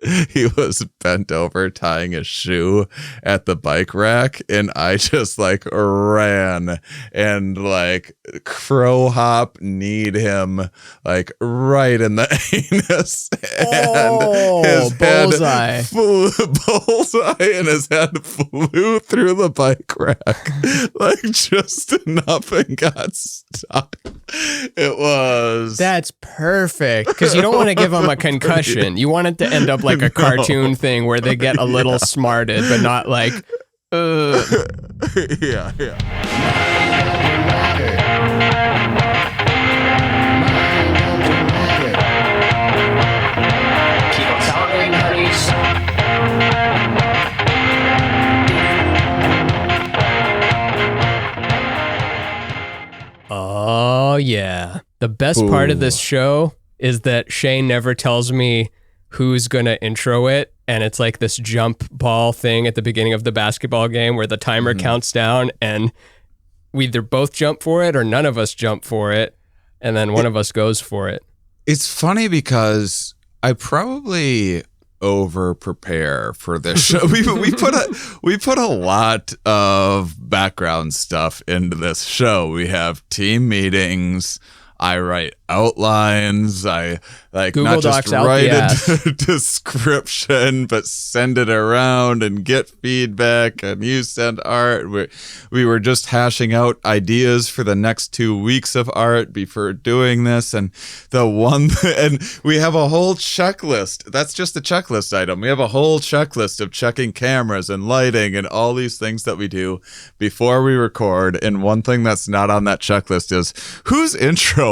he was bent over tying a shoe at the bike rack, and I just like ran and like crow hop kneed him like right in the anus, and his bullseye. head bullseye, and his head flew through the bike rack like just enough and got stuck. That's perfect, because you don't want to give them a concussion. You want it to end up like a cartoon thing where they get a little smarted, but not like, yeah. Keep on sounding, honeys. Oh, yeah. The best part of this show is that Shay never tells me who's going to intro it. And it's like this jump ball thing at the beginning of the basketball game where the timer counts down and we either both jump for it or none of us jump for it. And then one of us goes for it. It's funny because I probably over prepare for this show. We put a lot of background stuff into this show. We have team meetings. I write outlines. I like Google not just Docs out write the a description, but send it around and get feedback. And you send art. We were just hashing out ideas for the next 2 weeks of art before doing this. And and we have a whole checklist. That's just a checklist item. We have a whole checklist of checking cameras and lighting and all these things that we do before we record. And one thing that's not on that checklist is who's introing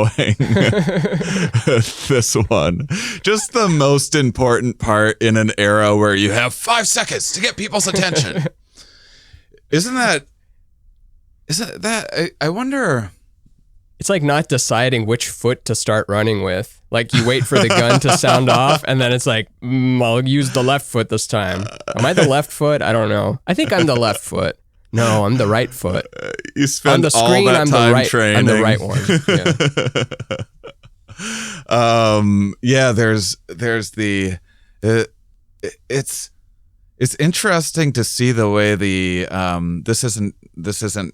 this one. Just the most important part in an era where you have 5 seconds to get people's attention. Isn't that I wonder. It's like not deciding which foot to start running with. Like you wait for the gun to sound off and then it's like, I'll use the left foot this time. Am I the left foot? I don't know. I think I'm the left foot. No, I'm the right foot. You spend on the screen, all that time training. I'm the right one. Yeah. There's the it's interesting to see the way this isn't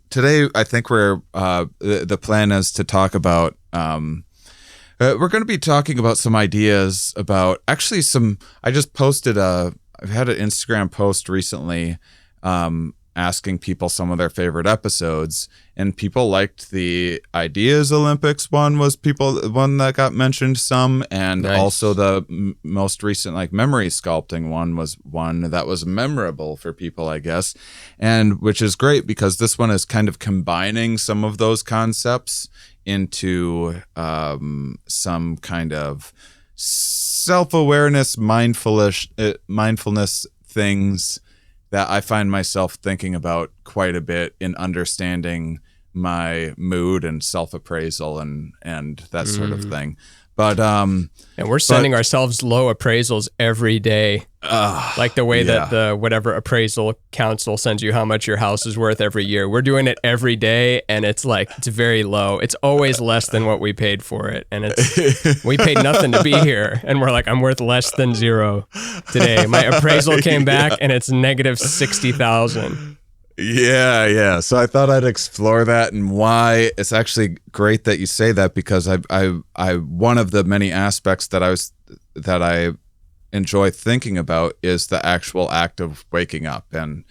today. I think the plan is to talk about we're going to be talking about some ideas about actually I just posted I've had an Instagram post recently asking people some of their favorite episodes, and people liked the Ideas Olympics one that got mentioned some, and nice. Also the most recent like memory sculpting one was one that was memorable for people, I guess, and which is great because this one is kind of combining some of those concepts into some kind of self-awareness, mindfulness things that I find myself thinking about quite a bit in understanding my mood and self-appraisal and that sort of thing. But and we're sending ourselves low appraisals every day. Like the way that the whatever appraisal council sends you how much your house is worth every year. We're doing it every day, and it's very low. It's always less than what we paid for it, and we paid nothing to be here, and we're like, I'm worth less than zero today. My appraisal came back, and it's negative 60,000. Yeah. So I thought I'd explore that and why. It's actually great that you say that because I one of the many aspects that I enjoy thinking about is the actual act of waking up and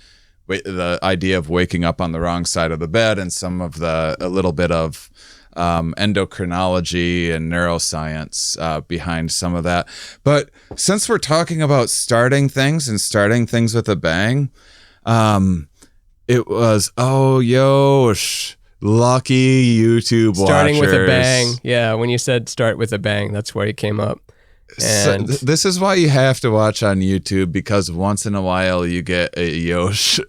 the idea of waking up on the wrong side of the bed and a little bit of endocrinology and neuroscience behind some of that. But since we're talking about starting things with a bang, it was, lucky YouTube Starting watchers. with a bang. Yeah, when you said start with a bang, that's where it came up. And this is why you have to watch on YouTube, because once in a while you get a Yosh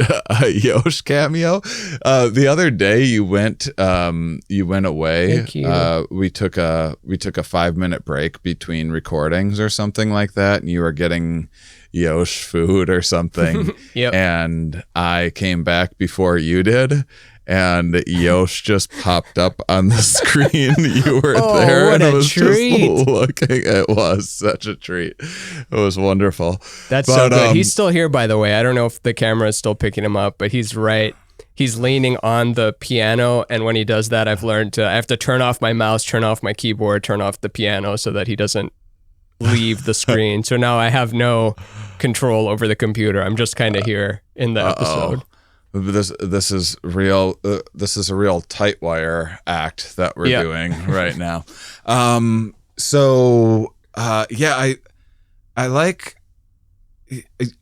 cameo. The other day you went away. Thank you. We took a 5-minute break between recordings or something like that, and you were getting Yosh food or something. Yep. And I came back before you did. and Yosh just popped up on the screen. You were there, what and a was treat. just looking. It was such a treat. It was wonderful. That's so good. He's still here, by the way. I don't know if the camera is still picking him up, but he's right. He's leaning on the piano, and when he does that, I have to turn off my mouse, turn off my keyboard, turn off the piano so that he doesn't leave the screen. So now I have no control over the computer. I'm just kind of here in the episode. This is real. This is a real tight wire act that we're doing right now. I like.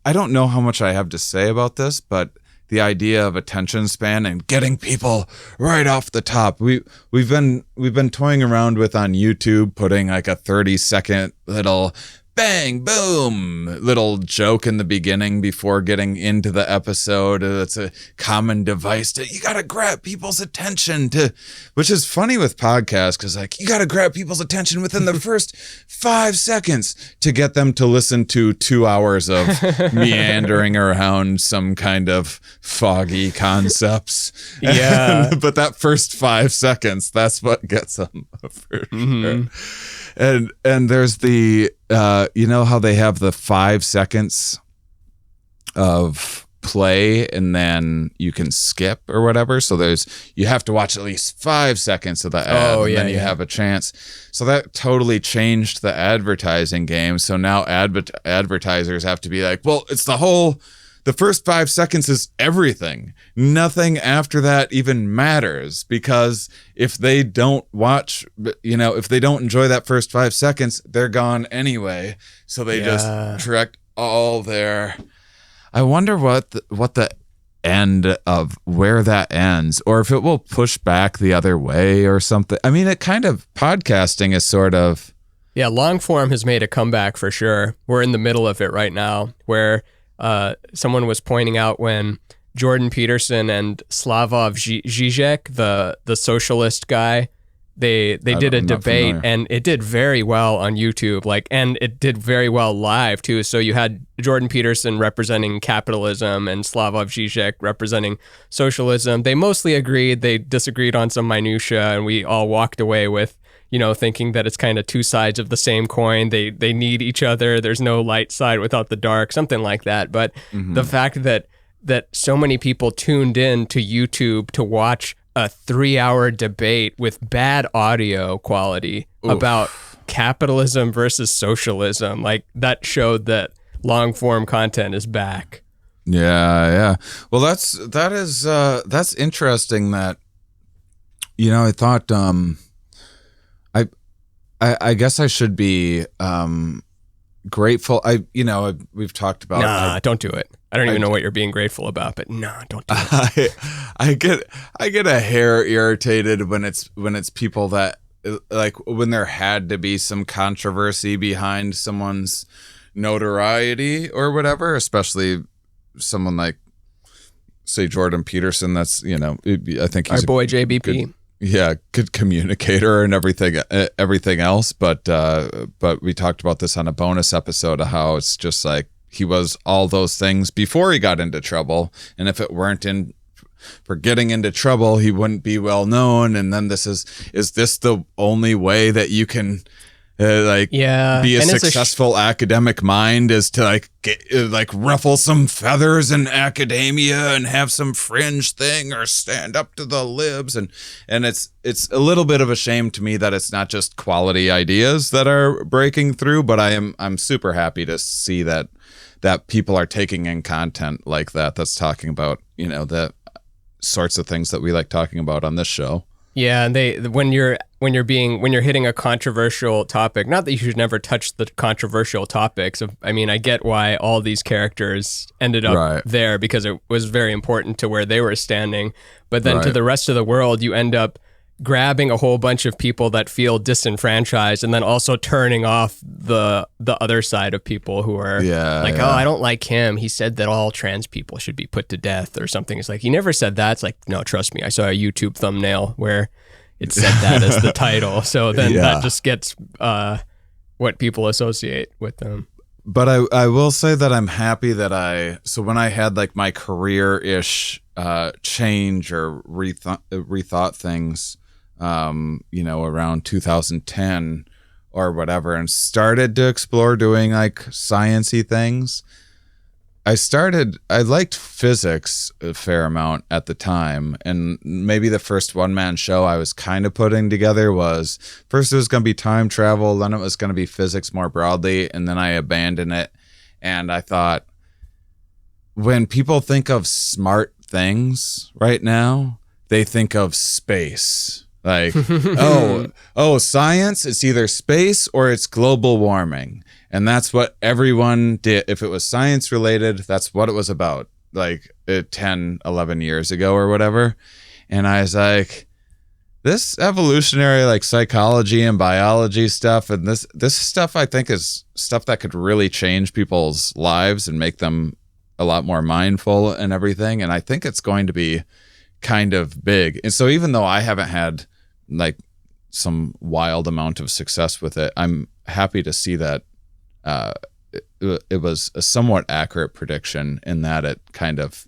I don't know how much I have to say about this, but the idea of attention span and getting people right off the top. We've been toying around with on YouTube, putting like a 30-second little bang, boom, little joke in the beginning before getting into the episode. It's a common device you got to grab people's attention which is funny with podcasts, because like you got to grab people's attention within the first 5 seconds to get them to listen to 2 hours of meandering around some kind of foggy concepts. Yeah. But that first 5 seconds, that's what gets them for sure. And there's the, you know how they have the 5 seconds of play and then you can skip or whatever. So you have to watch at least 5 seconds of the ad and then you have a chance. So that totally changed the advertising game. So now advertisers have to be like, well, it's the first 5 seconds is everything. Nothing after that even matters, because if they don't watch, if they don't enjoy that first 5 seconds, they're gone anyway. So they just direct all their. I wonder what the end of where that ends, or if it will push back the other way or something. I mean, it kind of, podcasting is sort of. Yeah, long form has made a comeback for sure. We're in the middle of it right now, where someone was pointing out when Jordan Peterson and Slavoj Žižek, the socialist guy, they did a debate, and it did very well on YouTube, and it did very well live too. So you had Jordan Peterson representing capitalism and Slavoj Žižek representing socialism. They mostly agreed. They disagreed on some minutia, and we all walked away with, thinking that it's kind of two sides of the same coin. They need each other. There's no light side without the dark, something like that. But the fact that so many people tuned in to YouTube to watch a 3-hour debate with bad audio quality about capitalism versus socialism, that showed that long form content is back. Yeah. Well, that's interesting that, I thought, I guess I should be grateful. We've talked about. Nah, don't do it. I don't even know what you're being grateful about, but no, don't do it. I get a hair irritated when it's people that, like, when there had to be some controversy behind someone's notoriety or whatever, especially someone like, say, Jordan Peterson. That's, I think he's our boy JBP. Good communicator and everything else. But we talked about this on a bonus episode of how it's just like he was all those things before he got into trouble. And if it weren't for getting into trouble, he wouldn't be well known. And then is this the only way that you can be a successful academic mind, is to get, ruffle some feathers in academia and have some fringe thing or stand up to the libs, and it's a little bit of a shame to me that it's not just quality ideas that are breaking through, but I'm super happy to see that people are taking in content like that's talking about the sorts of things that we like talking about on this show. Yeah, and when you're hitting a controversial topic, not that you should never touch the controversial topics. I get why all these characters ended up there, because it was very important to where they were standing. But then to the rest of the world, you end up grabbing a whole bunch of people that feel disenfranchised, and then also turning off the other side of people who are oh, I don't like him. He said that all trans people should be put to death or something. It's like, he never said that. It's like, no, trust me. I saw a YouTube thumbnail where it said that as the title. So then that just gets what people associate with them. But I will say that I'm happy that so when I had my career-ish change or rethought things, around 2010 or whatever, and started to explore doing like sciencey things. I liked physics a fair amount at the time, and maybe the first one-man show I was kind of putting together was, first it was going to be time travel, then it was going to be physics more broadly, and then I abandoned it. And I thought, when people think of smart things right now, they think of space. Like, science, it's either space or it's global warming. And that's what everyone did. If it was science related, that's what it was about, like 10, 11 years ago or whatever. And I was like, this evolutionary, like psychology and biology stuff, and this stuff I think is stuff that could really change people's lives and make them a lot more mindful and everything. And I think it's going to be kind of big. And so even though I haven't had like some wild amount of success with it, I'm happy to see that it was a somewhat accurate prediction in that it kind of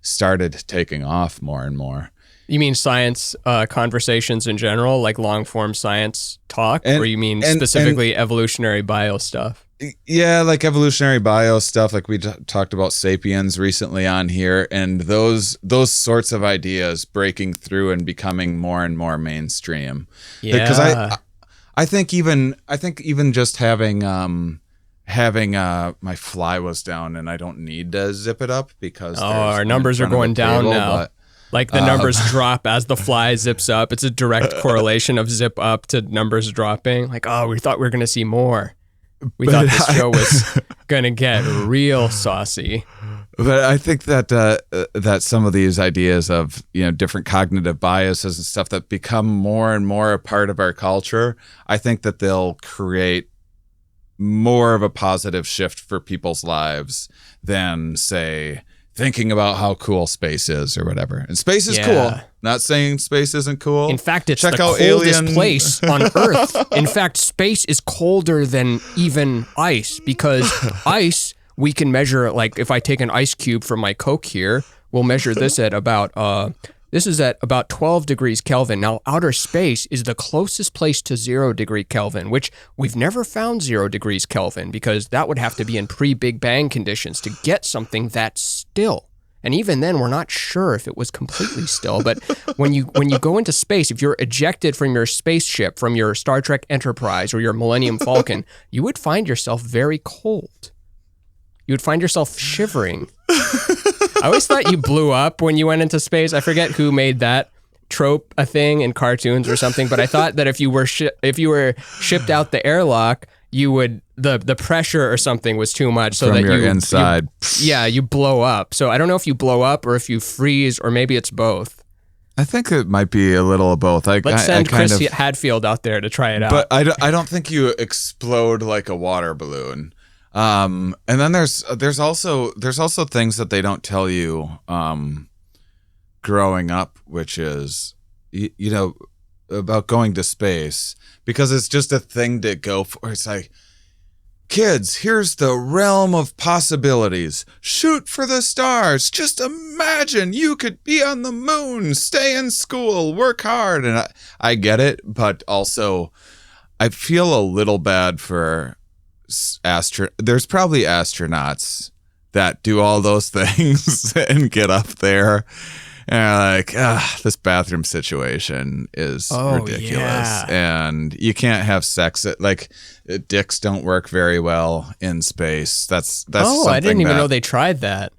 started taking off more and more. You mean science conversations in general, like long form science talk, or you mean specifically evolutionary bio stuff? Yeah, like evolutionary bio stuff, like we talked about Sapiens recently on here, and those sorts of ideas breaking through and becoming more and more mainstream. Yeah, because I think even just having my fly was down and I don't need to zip it up because our numbers are going down now. Like the numbers drop as the fly zips up. It's a direct correlation of zip up to numbers dropping. Like, we thought we were going to see more. We thought this show was going to get real saucy. But I think that some of these ideas of, different cognitive biases and stuff that become more and more a part of our culture, I think that they'll create more of a positive shift for people's lives than, say, thinking about how cool space is or whatever. And space is cool. Not saying space isn't cool. In fact, it's the coldest place on Earth. In fact, space is colder than even ice, because ice, we can measure, like if I take an ice cube from my Coke here, we'll measure this at about, this is at about 12 degrees Kelvin. Now, outer space is the closest place to 0 degree Kelvin, which we've never found 0 degrees Kelvin, because that would have to be in pre-Big Bang conditions to get something that still. And even then, we're not sure if it was completely still. But when you go into space, if you're ejected from your spaceship, from your Star Trek Enterprise or your Millennium Falcon, you would find yourself very cold. You would find yourself shivering. I always thought you blew up when you went into space. I forget who made that trope a thing in cartoons or something, but I thought that if you were shipped out the airlock, you would the pressure or something was too much, so from that your inside. You blow up. So I don't know if you blow up or if you freeze, or maybe it's both. I think it might be a little of both. Let's send Chris Hadfield out there to try it out. But I don't think you explode like a water balloon. And then there's also things that they don't tell you growing up, which is about going to space, because it's just a thing to go for. It's like, kids, here's the realm of possibilities. Shoot for the stars. Just imagine you could be on the moon, stay in school, work hard. And I get it, but also I feel a little bad for there's probably astronauts that do all those things and get up there and like, this bathroom situation is ridiculous. And you can't have sex like dicks don't work very well in space. That's I didn't even know they tried that.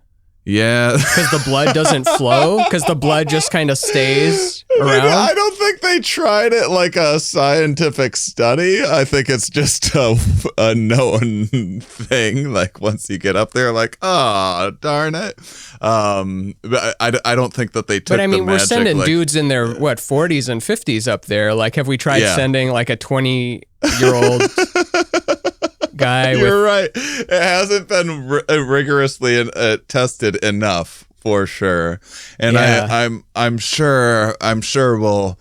Yeah. Because the blood doesn't flow? Because the blood just kind of stays around? I don't think they tried it like a scientific study. I think it's just a known thing. Like once you get up there, like, darn it. But I don't think that they took But I mean, the we're magic, sending dudes in their, 40s and 50s up there. Like, have we tried sending like a 20-year-old guy? You're right. It hasn't been rigorously tested enough, for sure. And I'm sure we'll.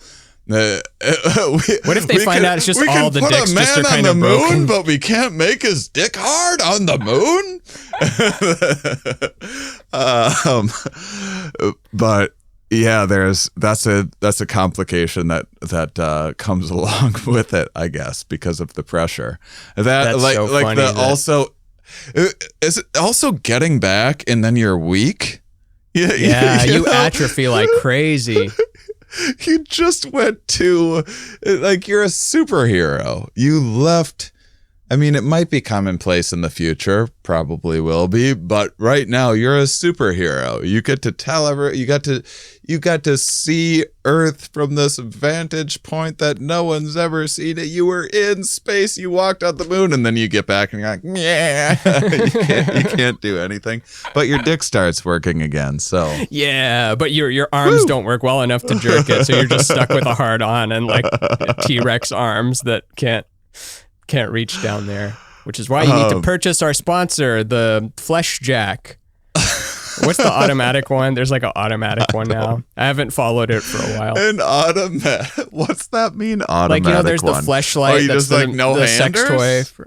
What if they find out it's just all the dicks just are kind of broken? We can put a man on the moon, but we can't make his dick hard on the moon? But yeah, that's a complication that comes along with it, I guess, because of the pressure. That's so funny also is it also getting back and then you're weak. Yeah, you know? atrophy like crazy. You just went to, like, you're a superhero. You left. I mean, it might be commonplace in the future, probably will be, but right now you're a superhero. You get to you got to see Earth from this vantage point that no one's ever seen it. You were in space, you walked on the moon, and then you get back and you're like, yeah, you can't do anything. But your dick starts working again, so. Yeah, but your arms don't work well enough to jerk it, so you're just stuck with a hard on and like T-Rex arms that can't reach down there, which is why you need to purchase our sponsor, the Flesh Jack. What's the automatic one? There's like an automatic one now. I haven't followed it for a while. An automatic? What's that mean? Automatic? Like, there's the fleshlight. Oh, you just like no handers? Sex toy.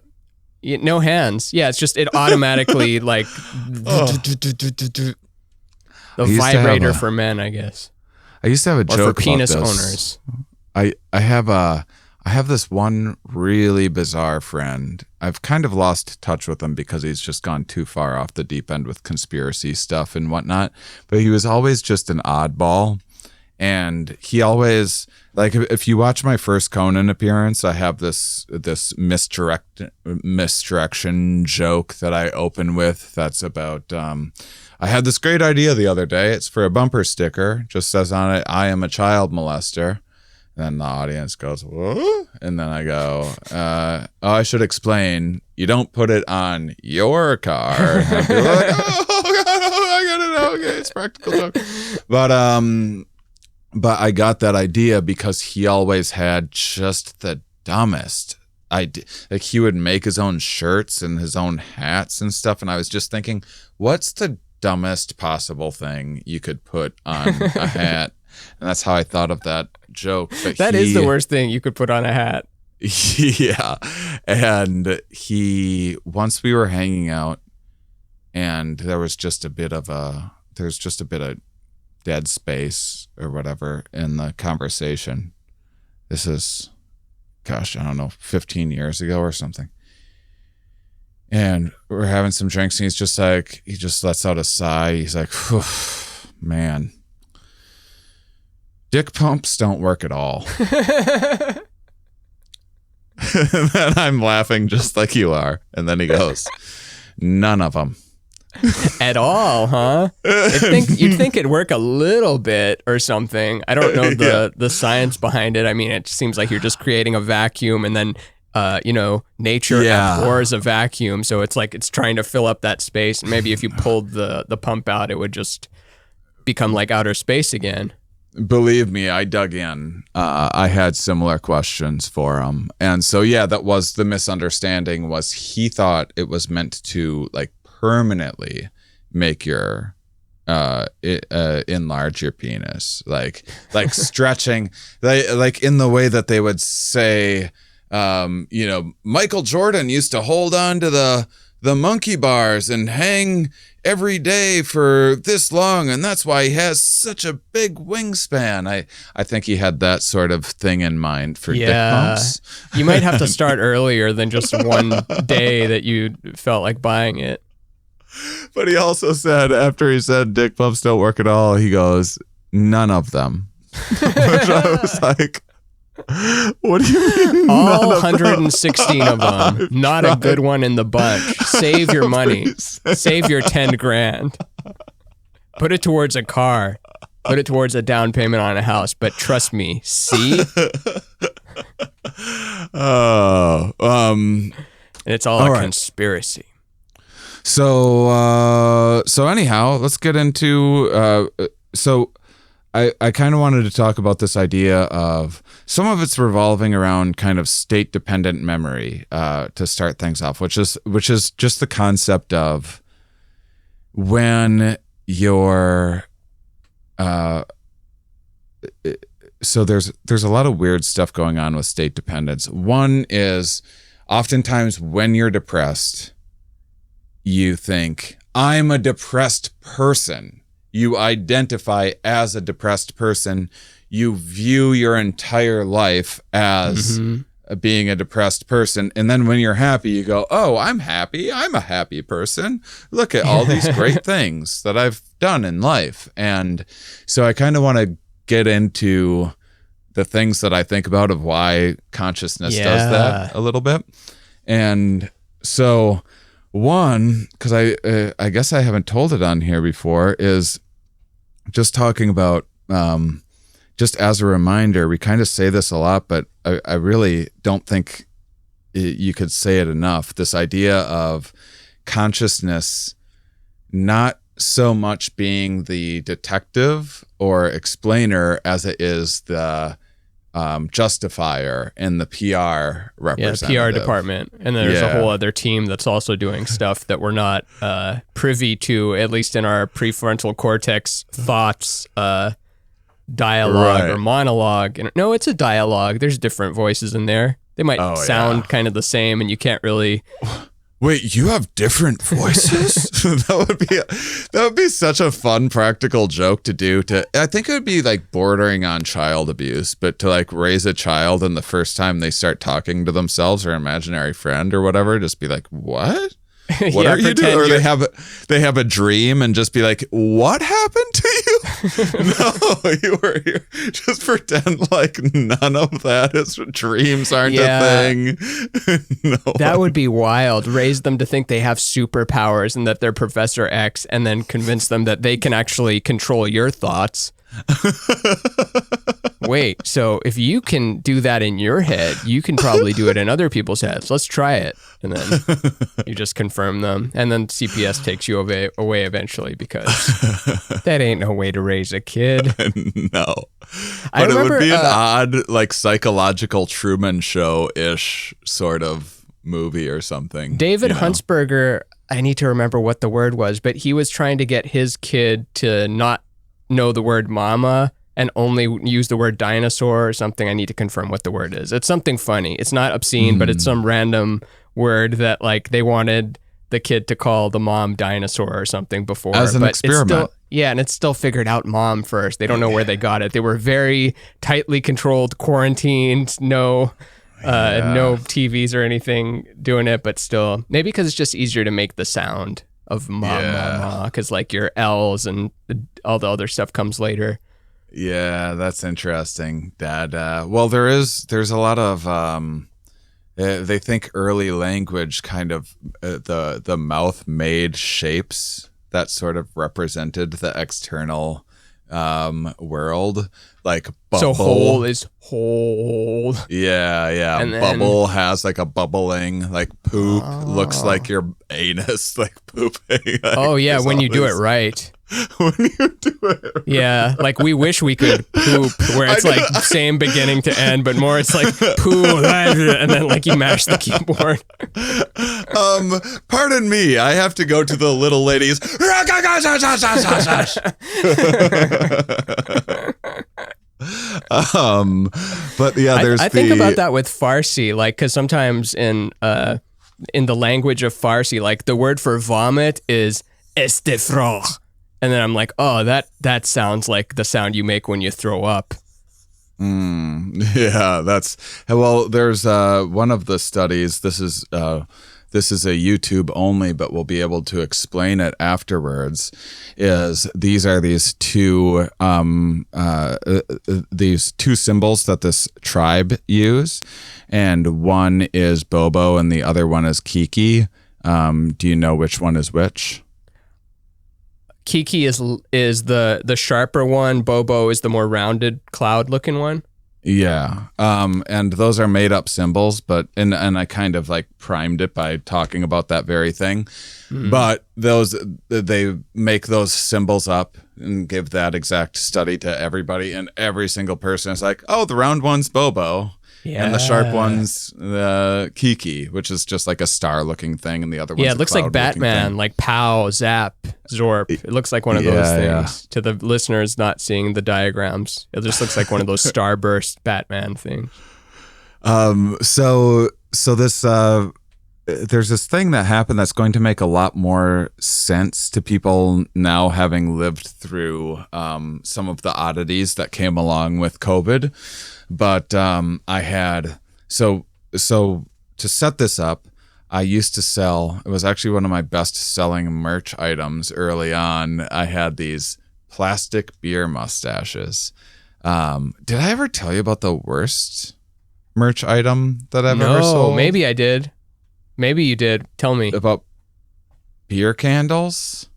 No hands. Yeah, it's just it automatically like the vibrator for men, I guess. I used to have a joke for penis about this. owners. I have this one really bizarre friend. I've kind of lost touch with him because he's just gone too far off the deep end with conspiracy stuff and whatnot. But he was always just an oddball. And he always, like, if you watch my first Conan appearance, I have this misdirection joke that I open with that's about, I had this great idea the other day. It's for a bumper sticker. Just says on it, I am a child molester. Then the audience goes, what? And then I go, I should explain. You don't put it on your car. And people are like, oh, God, I got it. Okay, it's practical joke. But I got that idea because he always had just the dumbest idea. Like, he would make his own shirts and his own hats and stuff. And I was just thinking, what's the dumbest possible thing you could put on a hat? And that's how I thought of that joke. But that is the worst thing you could put on a hat. Yeah. And once we were hanging out and there's just a bit of dead space or whatever in the conversation. This is, gosh, I don't know, 15 years ago or something. And we're having some drinks and he just lets out a sigh. He's like, man. Dick pumps don't work at all. And then I'm laughing just like you are. And then he goes, none of them. At all, huh? You'd think it'd work a little bit or something. I don't know the science behind it. I mean, it seems like you're just creating a vacuum and then, nature abhors a vacuum. So it's like it's trying to fill up that space. And maybe if you pulled the pump out, it would just become like outer space again. Believe me, I dug in. I had similar questions for him. And so, yeah, that was the misunderstanding was he thought it was meant to like permanently make your, enlarge your penis. Like stretching, like in the way that they would say, Michael Jordan used to hold on to the monkey bars and hang every day for this long, and that's why he has such a big wingspan. I think he had that sort of thing in mind for dick pumps. You might have to start earlier than just one day that you felt like buying it. But he also said, after he said dick pumps don't work at all, he goes, none of them. Which I was like, what do you mean? All 116 of them. Not a good one in the bunch. Save your money. Save your 10 grand. Put it towards a car. Put it towards a down payment on a house. But trust me, see? And it's all a conspiracy. So anyhow, let's get into I kind of wanted to talk about this idea of some of it's revolving around kind of state dependent memory to start things off, which is just the concept of when you're so there's a lot of weird stuff going on with state dependence. One is oftentimes when you're depressed, you think, I'm a depressed person. You identify as a depressed person. You view your entire life as being a depressed person. And then when you're happy, you go, oh, I'm happy. I'm a happy person. Look at all these great things that I've done in life. And so I kind of want to get into the things that I think about of why consciousness does that a little bit. And so one, because I guess I haven't told it on here before, is just talking about, just as a reminder, we kind of say this a lot, but I really don't think you could say it enough. This idea of consciousness not so much being the detective or explainer as it is the justifier and the PR representative. Yeah, PR department. And then there's a whole other team that's also doing stuff that we're not privy to, at least in our prefrontal cortex thoughts, dialogue or monologue. And no, it's a dialogue. There's different voices in there. They might sound kind of the same, and you can't really... Wait, you have different voices? that would be such a fun practical joke to do. I think it would be like bordering on child abuse, but to like raise a child and the first time they start talking to themselves or imaginary friend or whatever, just be like, what? What are you doing? Or they have a dream and just be like, what happened to you? No, you were here. Just pretend like none of that is dreams aren't a thing. No. That would be wild. Raise them to think they have superpowers and that they're Professor X, and then convince them that they can actually control your thoughts. Wait, so if you can do that in your head, you can probably do it in other people's heads. Let's try it. And then you just confirm them. And then CPS takes you away eventually, because that ain't no way to raise a kid. No. But it would be an odd, like, psychological Truman Show-ish sort of movie or something. David Huntsberger, I need to remember what the word was, but he was trying to get his kid to not know the word mama and only use the word dinosaur or something. I need to confirm what the word is. It's something funny. It's not obscene, but it's some random word that like they wanted the kid to call the mom dinosaur or something before. As an experiment. And it's still figured out mom first. They don't know where they got it. They were very tightly controlled, quarantined, no TVs or anything doing it, but still, maybe because it's just easier to make the sound of mama, because like your L's and all the other stuff comes later. Yeah, that's interesting, Dad. Well, there's a lot of they think early language kind of the mouth made shapes that sort of represented the external world, like bubble. So whole is whole. Yeah. And then, bubble has like a bubbling, like poop looks like your anus, like pooping. Oh yeah, when you do it right. When you do it right. Yeah, like we wish we could poop, where it's like same beginning to end, but more it's like poo, and then like you mash the keyboard. Pardon me, I have to go to the little ladies. But yeah, there's I think about that with Farsi, like, because sometimes in the language of Farsi, like the word for vomit is estifroh. And then I'm like, oh, that sounds like the sound you make when you throw up. Yeah, there's one of the studies. This is a YouTube only, but we'll be able to explain it afterwards. These are these two symbols that this tribe use, and one is Bobo and the other one is Kiki. Do you know which one is which? Kiki is the sharper one. Bobo is the more rounded cloud looking one. Yeah. And those are made up symbols, but and I kind of like primed it by talking about that very thing. But they make those symbols up and give that exact study to everybody, and every single person is like, oh, the round one's Bobo. Yeah. And the sharp one's the Kiki, which is just like a star-looking thing, and the other one's it looks like Batman, like Pow, Zap, Zorp. It looks like one of those things. Yeah. To the listeners not seeing the diagrams, it just looks like one of those starburst Batman things. So this there's this thing that happened that's going to make a lot more sense to people now, having lived through some of the oddities that came along with COVID. But I had so to set this up, I used to sell. It was actually one of my best selling merch items early on. I had these plastic beer mustaches. Did I ever tell you about the worst merch item that I've ever sold? No, maybe I did. Maybe you did. Tell me. About beer candles?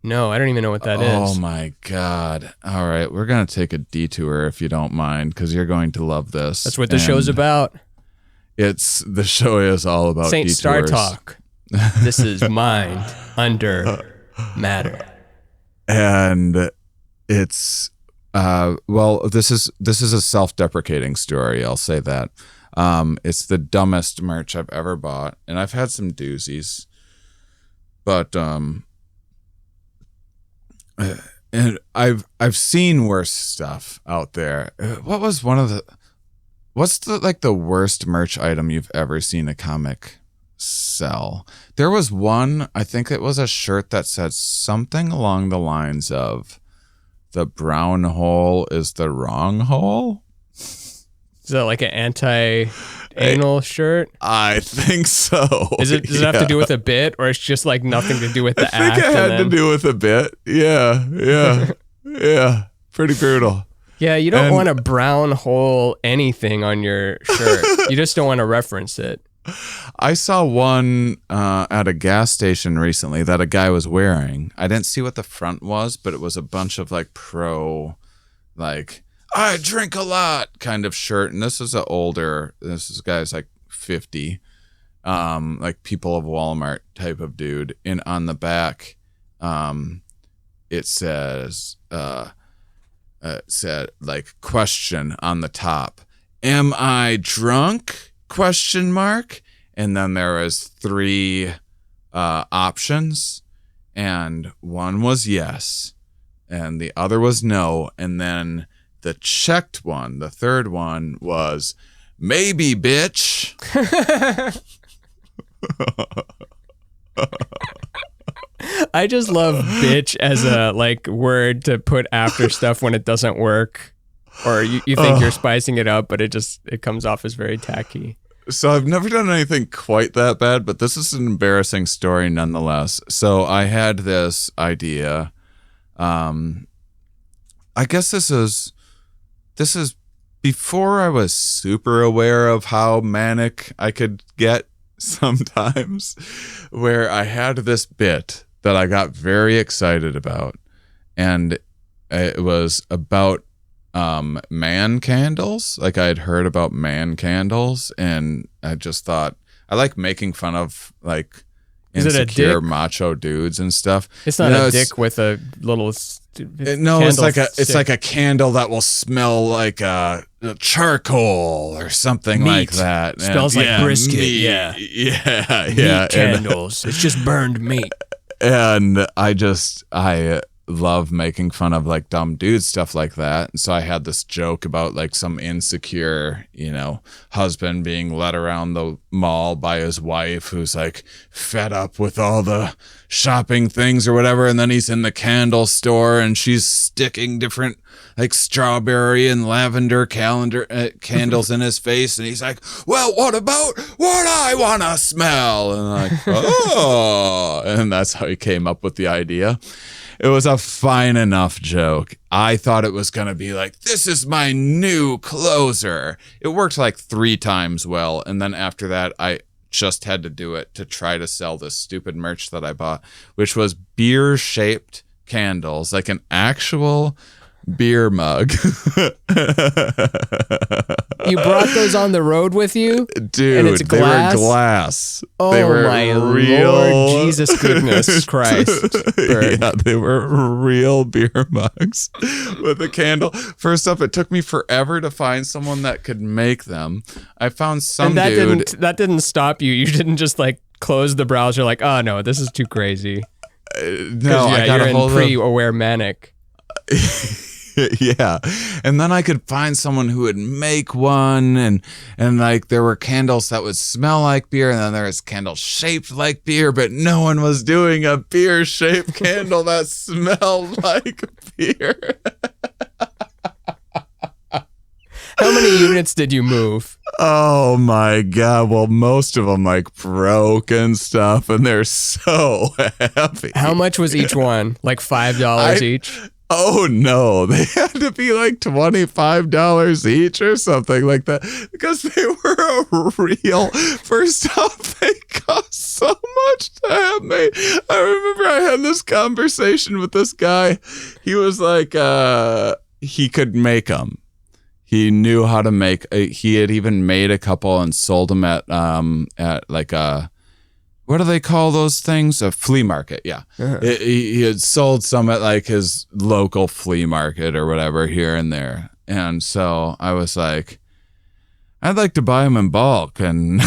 No, I don't even know what that is. Oh my God. All right. We're going to take a detour if you don't mind, because you're going to love this. That's what the show's about. The show is all about Saint detours. Star Talk. This is mind under matter. And it's, this is a self-deprecating story. I'll say that. It's the dumbest merch I've ever bought, and I've had some doozies, but and I've seen worse stuff out there. What's the worst merch item you've ever seen a comic sell? There was one, I think it was a shirt that said something along the lines of, "The brown hole is the wrong hole." Is that like an anti-anal shirt? I think so. Does it have to do with a bit, or it's just like nothing to do with the act? I think it had to do with a bit. Yeah. Yeah. Pretty brutal. Yeah, you don't want to brown hole anything on your shirt. You just don't want to reference it. I saw one at a gas station recently that a guy was wearing. I didn't see what the front was, but it was a bunch of like I drink a lot kind of shirt. And this is guy's like 50, like People of Walmart type of dude. And on the back, it said like question on the top. "Am I drunk?" ? And then there was 3 options, and one was yes, and the other was no, and then the checked one, the third one, was maybe, bitch. I just love bitch as a like word to put after stuff when it doesn't work, or you think you're spicing it up, but it comes off as very tacky. So I've never done anything quite that bad, but this is an embarrassing story nonetheless. So I had this idea. I guess this is before I was super aware of how manic I could get sometimes, where I had this bit that I got very excited about, and it was about man candles. Like, I had heard about man candles, and I just thought, I like making fun of like insecure macho dudes and stuff. It's not a dick with a little it's like a candle that will smell like charcoal or something meat. Like that. Smells like brisket. Yeah. Meat candles. It's just burned meat. And I love making fun of like dumb dudes, stuff like that. And so I had this joke about like some insecure, husband being led around the mall by his wife, who's like fed up with all the shopping things or whatever. And then he's in the candle store and she's sticking different like strawberry and lavender candles in his face. And he's like, "Well, what about what I want to smell?" And I'm like, oh, and that's how he came up with the idea. It was a fine enough joke. I thought it was going to be like, this is my new closer. It worked like 3 times well. And then after that, I just had to do it to try to sell this stupid merch that I bought, which was beer-shaped candles, like an actual beer mug. You brought those on the road with you? Dude, and it's glass? They were glass. Oh, they were my real... Lord Jesus goodness Christ. Yeah, they were real beer mugs with a candle. First up, it took me forever to find someone that could make them. I found some dude... That didn't stop you. You didn't just like close the browser like, oh no, this is too crazy. No, I got you're a hold in pre-aware manic. Yeah. And then I could find someone who would make one, and like there were candles that would smell like beer, and then there was candles shaped like beer, but no one was doing a beer shaped candle that smelled like beer. How many units did you move? Oh my God. Well, most of them like broke and stuff, and they're so heavy. How much was each one? Like $5 each? Oh no, they had to be like $25 each or something like that, because they were a real, first off, they cost so much to have made. I remember I had this conversation with this guy. He was like, he could make them. He knew how to make, he had even made a couple and sold them at like a, what do they call those things? A flea market. Yeah. Uh-huh. He had sold some at like his local flea market or whatever here and there. And so I was like, I'd like to buy them in bulk. And,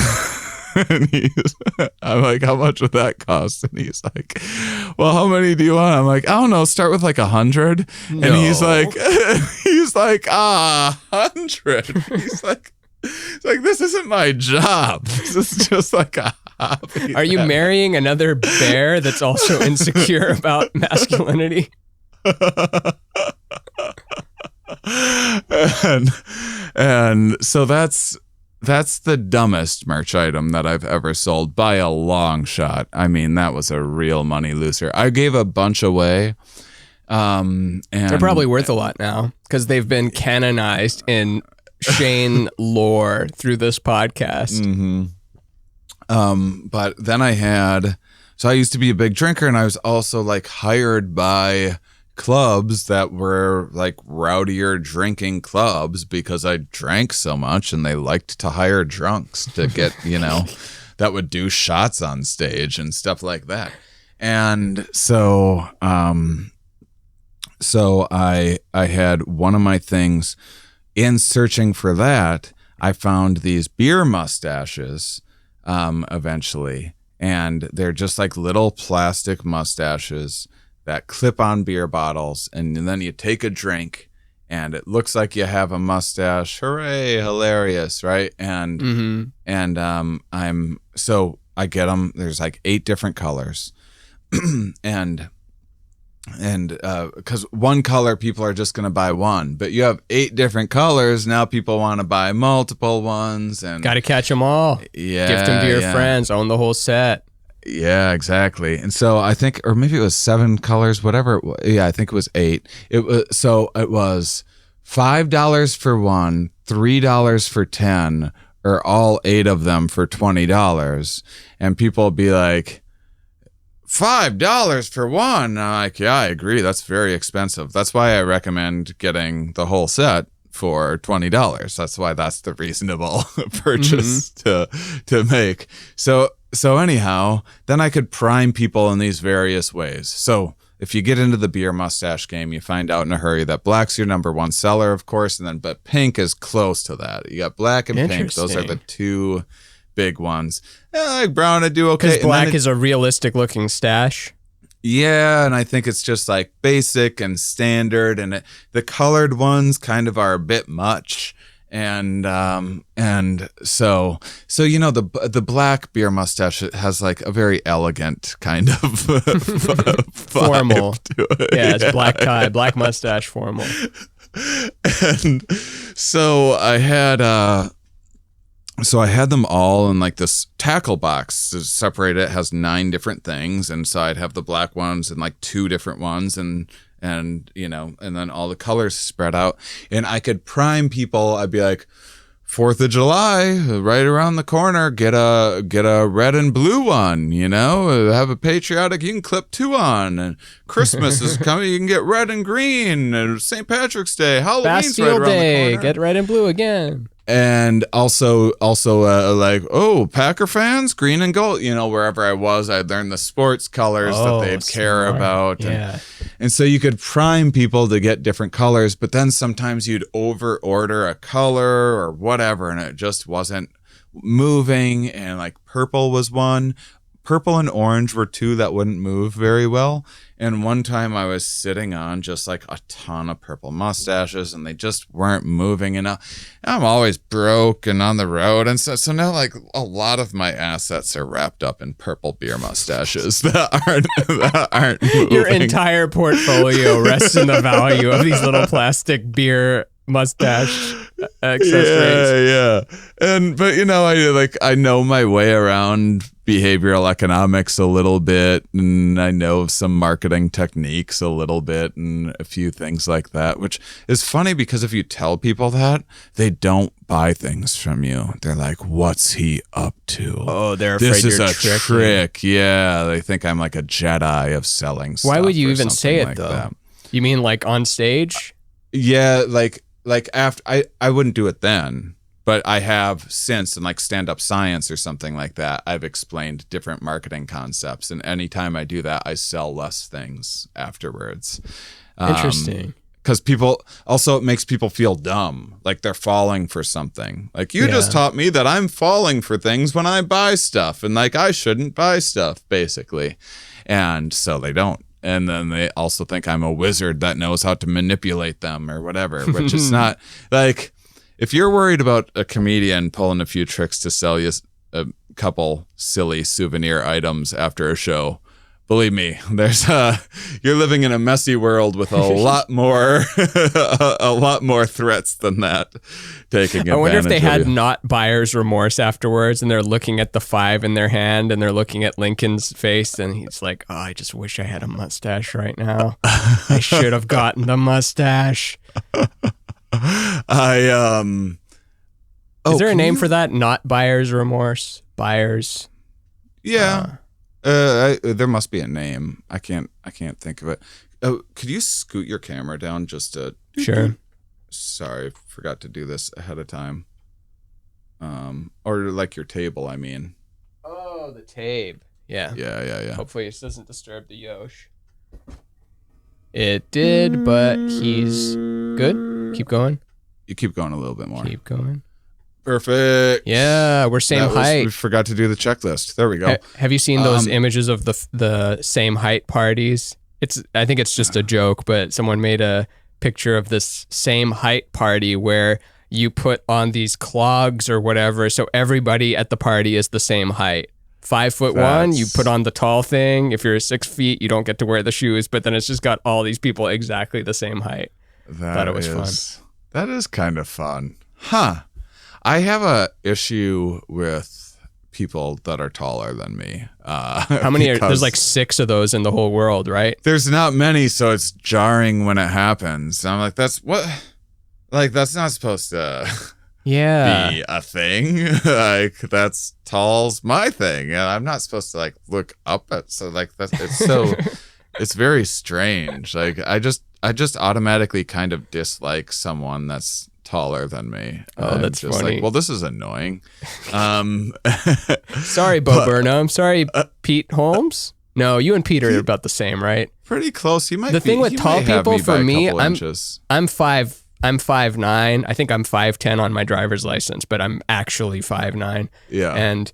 I'm like, how much would that cost? And he's like, well, how many do you want? I'm like, I don't know. Start with like 100. No. And he's like, 100. He's like, this isn't my job. This is just like a hobby. Are you marrying another bear that's also insecure about masculinity? and so that's the dumbest merch item that I've ever sold by a long shot. I mean, that was a real money loser. I gave a bunch away. And they're probably worth a lot now because they've been canonized in Shane lore through this podcast. Mm-hmm. But then I used to be a big drinker, and I was also like hired by clubs that were like rowdier drinking clubs because I drank so much, and they liked to hire drunks to get, that would do shots on stage and stuff like that. And so I had one of my things in searching for that. I found these beer mustaches eventually, and they're just like little plastic mustaches that clip on beer bottles, and then you take a drink and it looks like you have a mustache. Hooray, hilarious, right? And so I get them. There's like 8 different colors. and because one color people are just going to buy one, but you have 8 different colors. Now people want to buy multiple ones, and got to catch them all. Yeah. Gift them to your friends, own the whole set. Yeah, exactly. And so I think, or maybe it was 7 colors, whatever. Yeah, I think it was 8. It was $5 for one, $3 for 10, or all 8 of them for $20. And people would be like, $5 for one. And I'm like, yeah, I agree. That's very expensive. That's why I recommend getting the whole set for $20. That's why that's the reasonable purchase to make. So anyhow, then I could prime people in these various ways. So if you get into the beer mustache game, you find out in a hurry that black's your number one seller, of course, but pink is close to that. You got black and pink. Those are the 2 big ones. Like brown would do okay. Because black is a realistic looking stash. Yeah, and I think it's just like basic and standard, and the colored ones kind of are a bit much. And so the black beer mustache has like a very elegant kind of formal to it. Yeah, it's black tie, black mustache, formal. And so I had them all in like this tackle box to separate it. It has 9 different things, and so I'd have the black ones and like 2 different ones, and then all the colors spread out, and I could prime people. I'd be like, 4th of July, right around the corner, get a red and blue one, have a patriotic, you can clip 2 on, and Christmas is coming, you can get red and green, and St. Patrick's Day, Halloween's Bastille right around Day, the corner. get red and blue again. And also like, Packer fans, green and gold, wherever I was, I'd learn the sports colors that they'd care about. Yeah. And so you could prime people to get different colors, but then sometimes you'd over order a color or whatever, and it just wasn't moving. And like purple was one. purple and orange were two that wouldn't move very well. And one time I was sitting on just like a ton of purple mustaches and they just weren't moving. And I'm always broke and on the road. And so now like a lot of my assets are wrapped up in purple beer mustaches that aren't moving. Your entire portfolio rests in the value of these little plastic beer mustache accessories. Yeah. But I know my way around behavioral economics a little bit, and I know some marketing techniques a little bit, and a few things like that, which is funny because if you tell people that, they don't buy things from you. They're like, what's he up to? Oh, they're afraid this is you're a tricking. trick. Yeah, they think I'm like a Jedi of selling stuff. Why would you or even say something it like though? that. You mean like on stage? Yeah, like after I wouldn't do it then, but I have since in like stand-up science or something like that, I've explained different marketing concepts, and anytime I do that, I sell less things afterwards. Interesting. Because it makes people feel dumb, like they're falling for something. Like you just taught me that I'm falling for things when I buy stuff, and like I shouldn't buy stuff, basically. And so they don't. And then they also think I'm a wizard that knows how to manipulate them or whatever, which is not like, if you're worried about a comedian pulling a few tricks to sell you a couple silly souvenir items after a show, believe me, you're living in a messy world with a lot more threats than that taking advantage. I wonder if they had of you. not buyer's remorse afterwards, and they're looking at the 5 in their hand, and they're looking at Lincoln's face, and he's like, "Oh, I just wish I had a mustache right now. I should have gotten the mustache." Is there a name for that? Not buyer's remorse. Buyer's. Yeah. There must be a name. I can't think of it. Could you scoot your camera down just to? Sure. Sorry, forgot to do this ahead of time. Or like your table, I mean. Oh, the tape. Yeah. Yeah. Hopefully this doesn't disturb the Yosh. It did, but he's good. Keep going. You keep going a little bit more. Keep going. Perfect. Yeah, we're same height. We forgot to do the checklist. There we go. Have you seen those images of the same height parties? I think it's just a joke, but someone made a picture of this same height party where you put on these clogs or whatever, so everybody at the party is the same height. 5'1", you put on the tall thing. If you're 6 feet, you don't get to wear the shoes, but then it's just got all these people exactly the same height. Thought it was fun. That is kind of fun. Huh. I have a issue with people that are taller than me. How many are there's like 6 of those in the whole world, right? There's not many, so it's jarring when it happens. I'm like, that's not supposed to be a thing. Like, that's tall's my thing. And I'm not supposed to like look up at, so like it's very strange. Like I just automatically kind of dislike someone that's taller than me. Oh, that's just funny. Like, well, this is annoying. Sorry, Bo Burnham. Sorry, Pete Holmes. No, you and Pete are about the same, right? Pretty close. He might. The thing with tall people, for me, I'm inches. 5'9". I think I'm 5'10" on my driver's license, but I'm actually 5'9". Yeah. And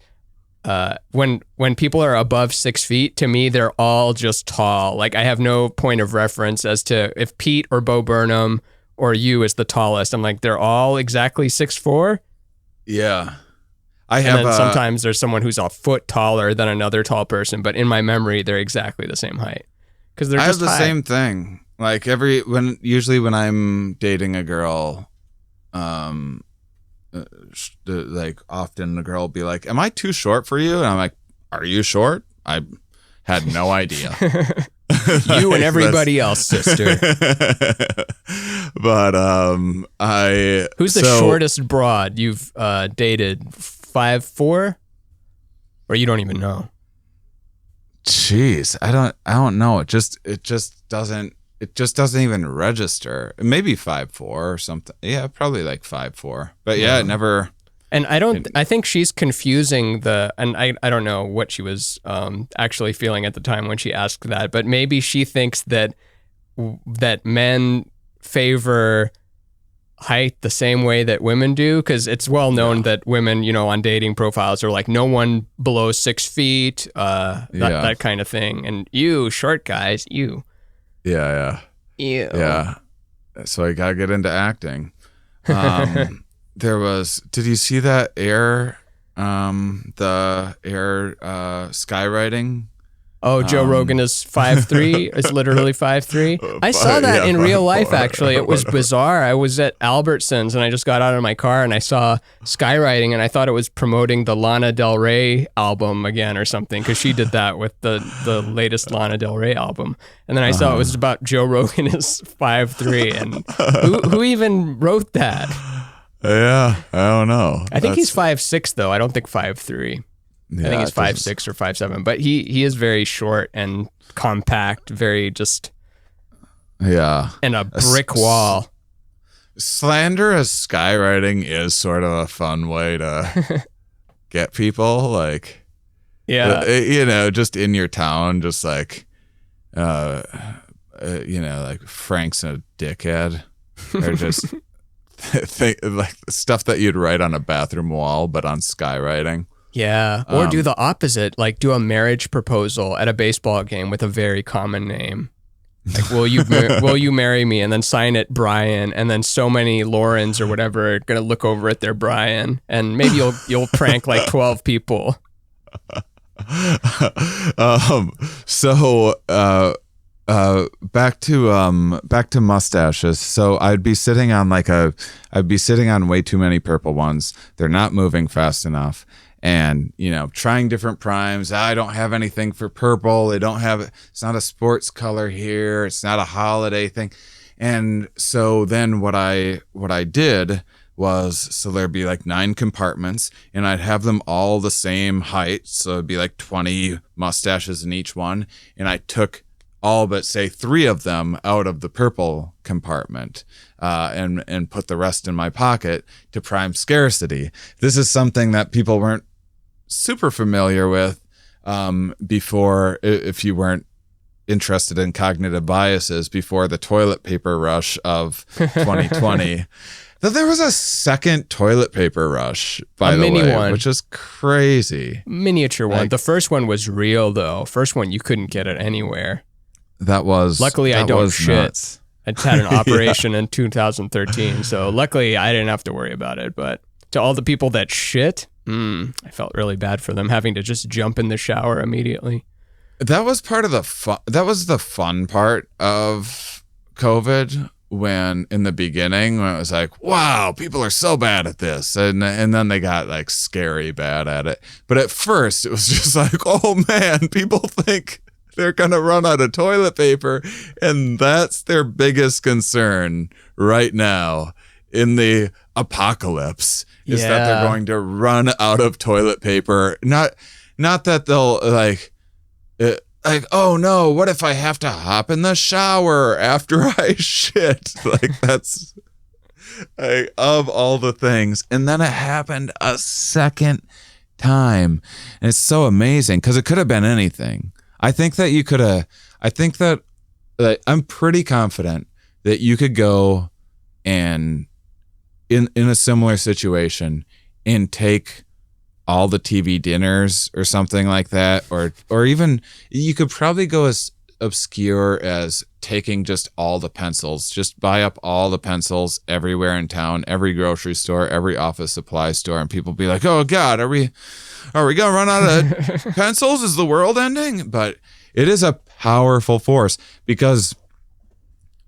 when people are above 6 feet, to me, they're all just tall. Like, I have no point of reference as to if Pete or Bo Burnham or you is the tallest. I'm like, they're all exactly 6'4". Yeah. And then sometimes there's someone who's a foot taller than another tall person, but in my memory, they're exactly the same height. Because they're just I have the high. same thing. Like usually when I'm dating a girl, like often the girl will be like, "Am I too short for you?" And I'm like, "Are you short?" I had no idea. You and everybody else, sister. But who's the shortest broad you've dated? 5'4", or you don't even know? Jeez, I don't know. It just doesn't even register. Maybe 5'4" or something. Yeah, probably like 5'4". But yeah, it never. And I think she's confusing and I don't know what she was actually feeling at the time when she asked that, but maybe she thinks that men favor height the same way that women do? Because it's well known that women, on dating profiles are like no one below 6 feet, that kind of thing. And you short guys, you. Yeah. Ew. Yeah. So I gotta get into acting. Did you see that the air skywriting? Oh, Joe Rogan is 5'3", is literally 5'3". I saw that in real life, actually. It was bizarre. I was at Albertsons, and I just got out of my car, and I saw skywriting, and I thought it was promoting the Lana Del Rey album again or something, because she did that with the latest Lana Del Rey album. And then I saw it was about Joe Rogan is 5'3", and who even wrote that? Yeah, I don't know. I think he's 5'6", though. I don't think 5'3". Yeah, I think he's 5'6" or 5'7", but he is very short and compact, very just and a brick wall. Slanderous skywriting is sort of a fun way to get people, like, just in your town, just like, like Frank's a dickhead, or just like stuff that you'd write on a bathroom wall, but on skywriting. Yeah, or do the opposite, like do a marriage proposal at a baseball game with a very common name. Like, will you marry me? And then sign it Brian, and then so many Laurens or whatever are gonna look over at their Brian, and maybe you'll prank like 12 people. Back to mustaches. So I'd be sitting on way too many purple ones. They're not moving fast enough. And, trying different primes. I don't have anything for purple. It's not a sports color here. It's not a holiday thing. And so then what I did was, so there'd be like 9 compartments, and I'd have them all the same height. So it'd be like 20 mustaches in each one. And I took all but say 3 of them out of the purple compartment, and put the rest in my pocket to prime scarcity. This is something that people weren't super familiar with before, if you weren't interested in cognitive biases, before the toilet paper rush of 2020. That there was a second toilet paper rush, by the way, one. Which is crazy. Miniature one. The first one was real, though. First one, you couldn't get it anywhere. Luckily, I don't shit. Nuts. I had an operation in 2013, so luckily I didn't have to worry about it. But to all the people that shit, I felt really bad for them having to just jump in the shower immediately. That was part of the fun. That was the fun part of COVID, when in the beginning, when it was like, wow, people are so bad at this. And then they got like scary bad at it. But at first it was just like, oh man, people think they're going to run out of toilet paper. And that's their biggest concern right now in the apocalypse, is that they're going to run out of toilet paper. Not that they'll like, oh no, what if I have to hop in the shower after I shit? Like, that's of all the things. And then it happened a second time. And it's so amazing because it could have been anything. I think that I'm pretty confident that you could go and in a similar situation and take all the TV dinners or something like that, or even you could probably go as obscure as taking just all the pencils, just buy up all the pencils everywhere in town, every grocery store, every office supply store, and people be like, oh God, are we gonna run out of pencils? Is the world ending? But it is a powerful force, because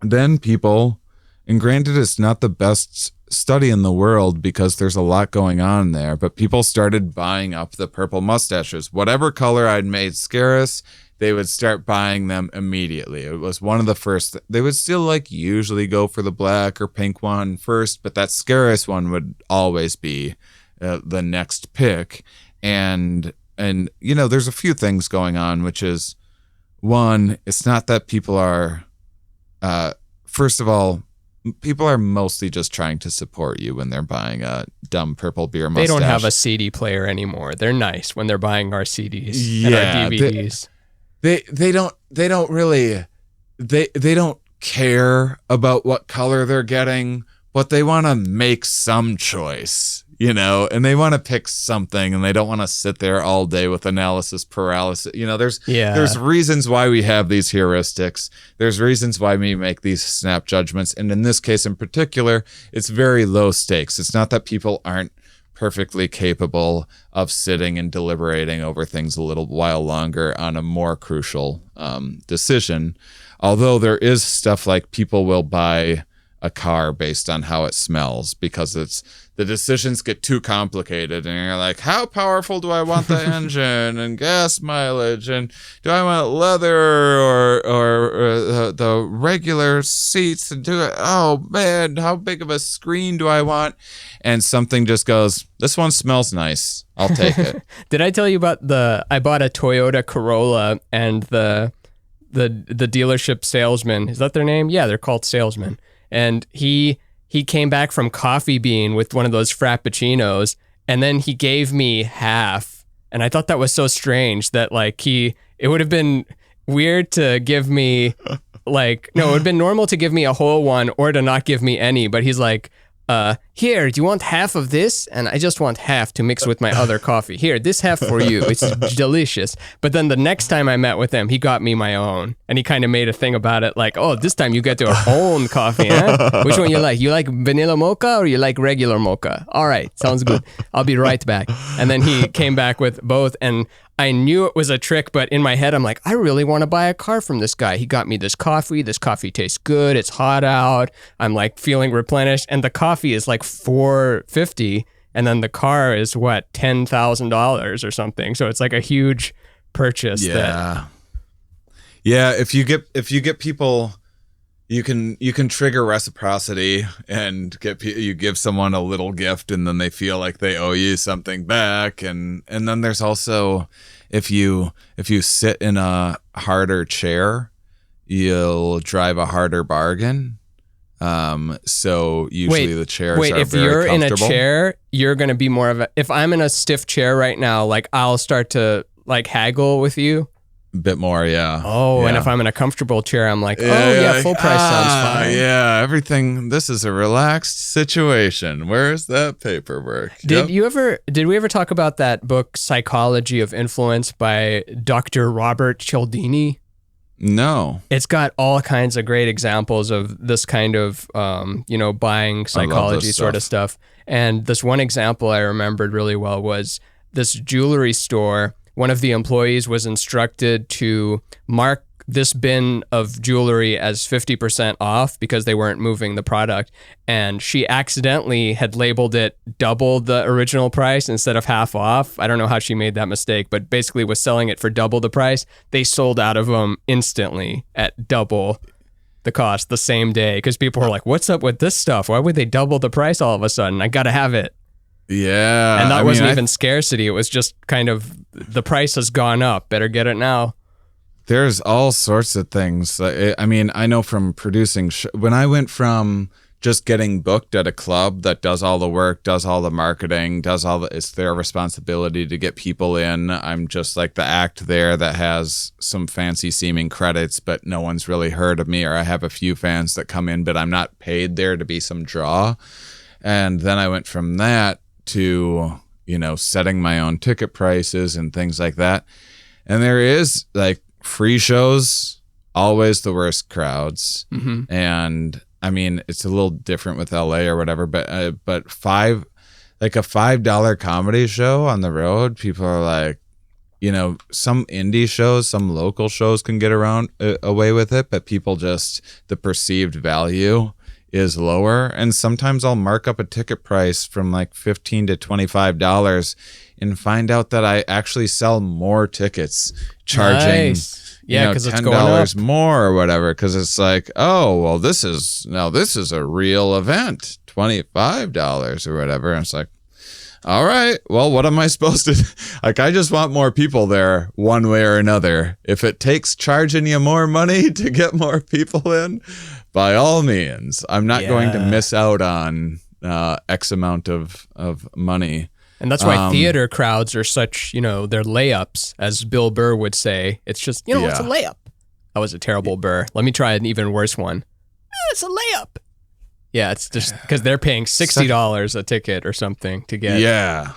then people, and granted it's not the best study in the world because there's a lot going on there, but people started buying up the purple mustaches. Whatever color I'd made scarce, they would start buying them immediately. It was one of the first. They would still like usually go for the black or pink one first, but that scarce one would always be the next pick. And there's a few things going on, which is, one, it's not that people are, first of all, people are mostly just trying to support you when they're buying a dumb purple beer mustache. They don't have a CD player anymore. They're nice when they're buying our CDs and our DVDs. They don't really, they don't care about what color they're getting but they want to make some choice, and they want to pick something, and they don't want to sit there all day with analysis paralysis. There's reasons why we have these heuristics. There's reasons why we make these snap judgments. And in this case in particular, it's very low stakes. It's not that people aren't perfectly capable of sitting and deliberating over things a little while longer on a more crucial decision. Although there is stuff like people will buy a car based on how it smells because the decisions get too complicated, and you're like, how powerful do I want the engine and gas mileage, and do I want leather or the regular seats, and oh man, how big of a screen do I want? And something just goes, this one smells nice, I'll take it. Did I tell you about I bought a Toyota Corolla, and the dealership salesman, is that their name? Yeah, they're called salesmen. And he came back from Coffee Bean with one of those frappuccinos, and then he gave me half. And I thought that was so strange that it would have been weird to give me no, it would have been normal to give me a whole one or to not give me any. But he's like, here, do you want half of this? And I just want half to mix with my other coffee. Here, this half for you. It's delicious. But then the next time I met with him, he got me my own. And he kind of made a thing about it like, oh, this time you get your own coffee, huh? Which one you like? You like vanilla mocha or you like regular mocha? All right, sounds good. I'll be right back. And then he came back with both, and I knew it was a trick, but in my head, I'm like, I really want to buy a car from this guy. He got me this coffee. This coffee tastes good. It's hot out. I'm like feeling replenished. And the coffee is like $4.50. And then the car is what, $10,000 or something. So it's like a huge purchase. Yeah. Yeah. If you get people, you can trigger reciprocity and you give someone a little gift, and then they feel like they owe you something back. And then there's also, if you sit in a harder chair, you'll drive a harder bargain. So usually the chairs are very comfortable. Wait, if you're in a chair, you're going to be more of a, if I'm in a stiff chair right now, like I'll start to like haggle with you. A bit more, yeah. Oh, yeah. And if I'm in a comfortable chair, I'm like, full price sounds fine. Yeah, everything, this is a relaxed situation. Where's that paperwork? Did we ever talk about that book, Psychology of Influence by Dr. Robert Cialdini? No. It's got all kinds of great examples of this kind of, buying psychology sort of stuff. And this one example I remembered really well was this jewelry store. One of the employees was instructed to mark this bin of jewelry as 50% off because they weren't moving the product. And she accidentally had labeled it double the original price instead of half off. I don't know how she made that mistake, but basically was selling it for double the price. They sold out of them instantly at double the cost the same day because people were like, what's up with this stuff? Why would they double the price all of a sudden? I got to have it. Yeah. And that wasn't even scarcity. It was just kind of the price has gone up. Better get it now. There's all sorts of things. I know from producing, when I went from just getting booked at a club that does all the work, does all the marketing, it's their responsibility to get people in. I'm just like the act there that has some fancy seeming credits, but no one's really heard of me, or I have a few fans that come in, but I'm not paid there to be some draw. And then I went from that to, setting my own ticket prices and things like that. And there is like free shows, always the worst crowds. Mm-hmm. And it's a little different with LA or whatever, but a $5 comedy show on the road, people are like, some indie shows, some local shows can get away with it, but people just, the perceived value is lower. And sometimes I'll mark up a ticket price from like $15 to $25 and find out that I actually sell more tickets charging because it's $10 more or whatever, because it's like, oh well, this is a real event, $25 or whatever. And it's like, all right, well, what am I supposed to like? I just want more people there one way or another. If it takes charging you more money to get more people in, by all means. I'm not going to miss out on X amount of money. And that's why theater crowds are such, they're layups, as Bill Burr would say. It's just, it's a layup. That was a terrible Burr. Let me try an even worse one. It's a layup. Yeah, it's just because they're paying $60 a ticket or something to get. Yeah.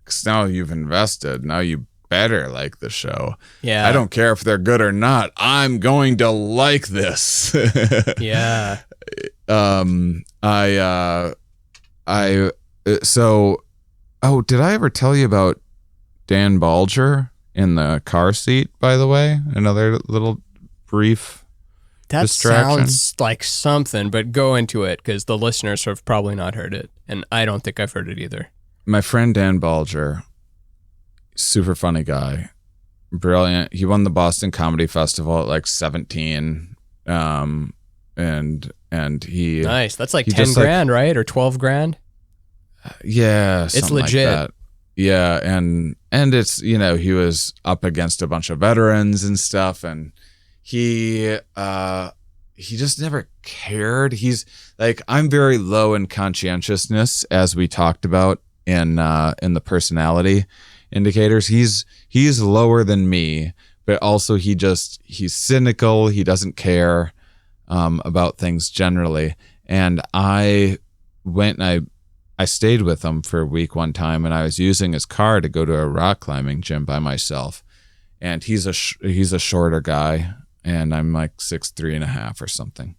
Because now you've invested. Now you better like the show. Yeah. I don't care if they're good or not. I'm going to like this. Yeah. Did I ever tell you about Dan Balger in the car seat, by the way? Another little brief That distraction. sounds like something, but go into it because the listeners have probably not heard it. And I don't think I've heard it either. My friend Dan Balger, super funny guy, brilliant. He won the Boston Comedy Festival at like 17. And he Nice. That's like he 10 just, grand, right? Or 12 grand? Yeah, It's something legit. Like that. Yeah, and it's, you know, he was up against a bunch of veterans and stuff, and he just never cared. He's like, I'm very low in conscientiousness, as we talked about in the personality indicators. He's lower than me, but also he's cynical. He doesn't care about things generally. And I went and I stayed with him for a week one time, and I was using his car to go to a rock climbing gym by myself. And he's a shorter guy, and I'm like 6'3.5" or something.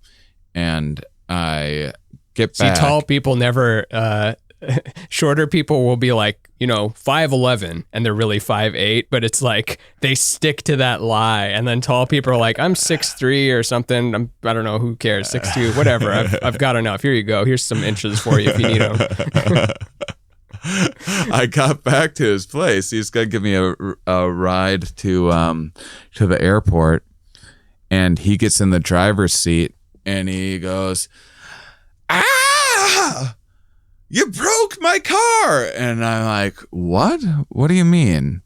And I get back. See, tall people never. Shorter people will be like, 5'11", and they're really 5'8", but it's like they stick to that lie. And then tall people are like, I'm 6'3" or something. I don't know, who cares, 6'2", whatever. I've got enough. Here you go. Here's some inches for you if you need them. I got back to his place. He's gonna give me a ride to the airport, and he gets in the driver's seat and he goes, "Ah! You broke my car!" And I'm like, "What? What do you mean?"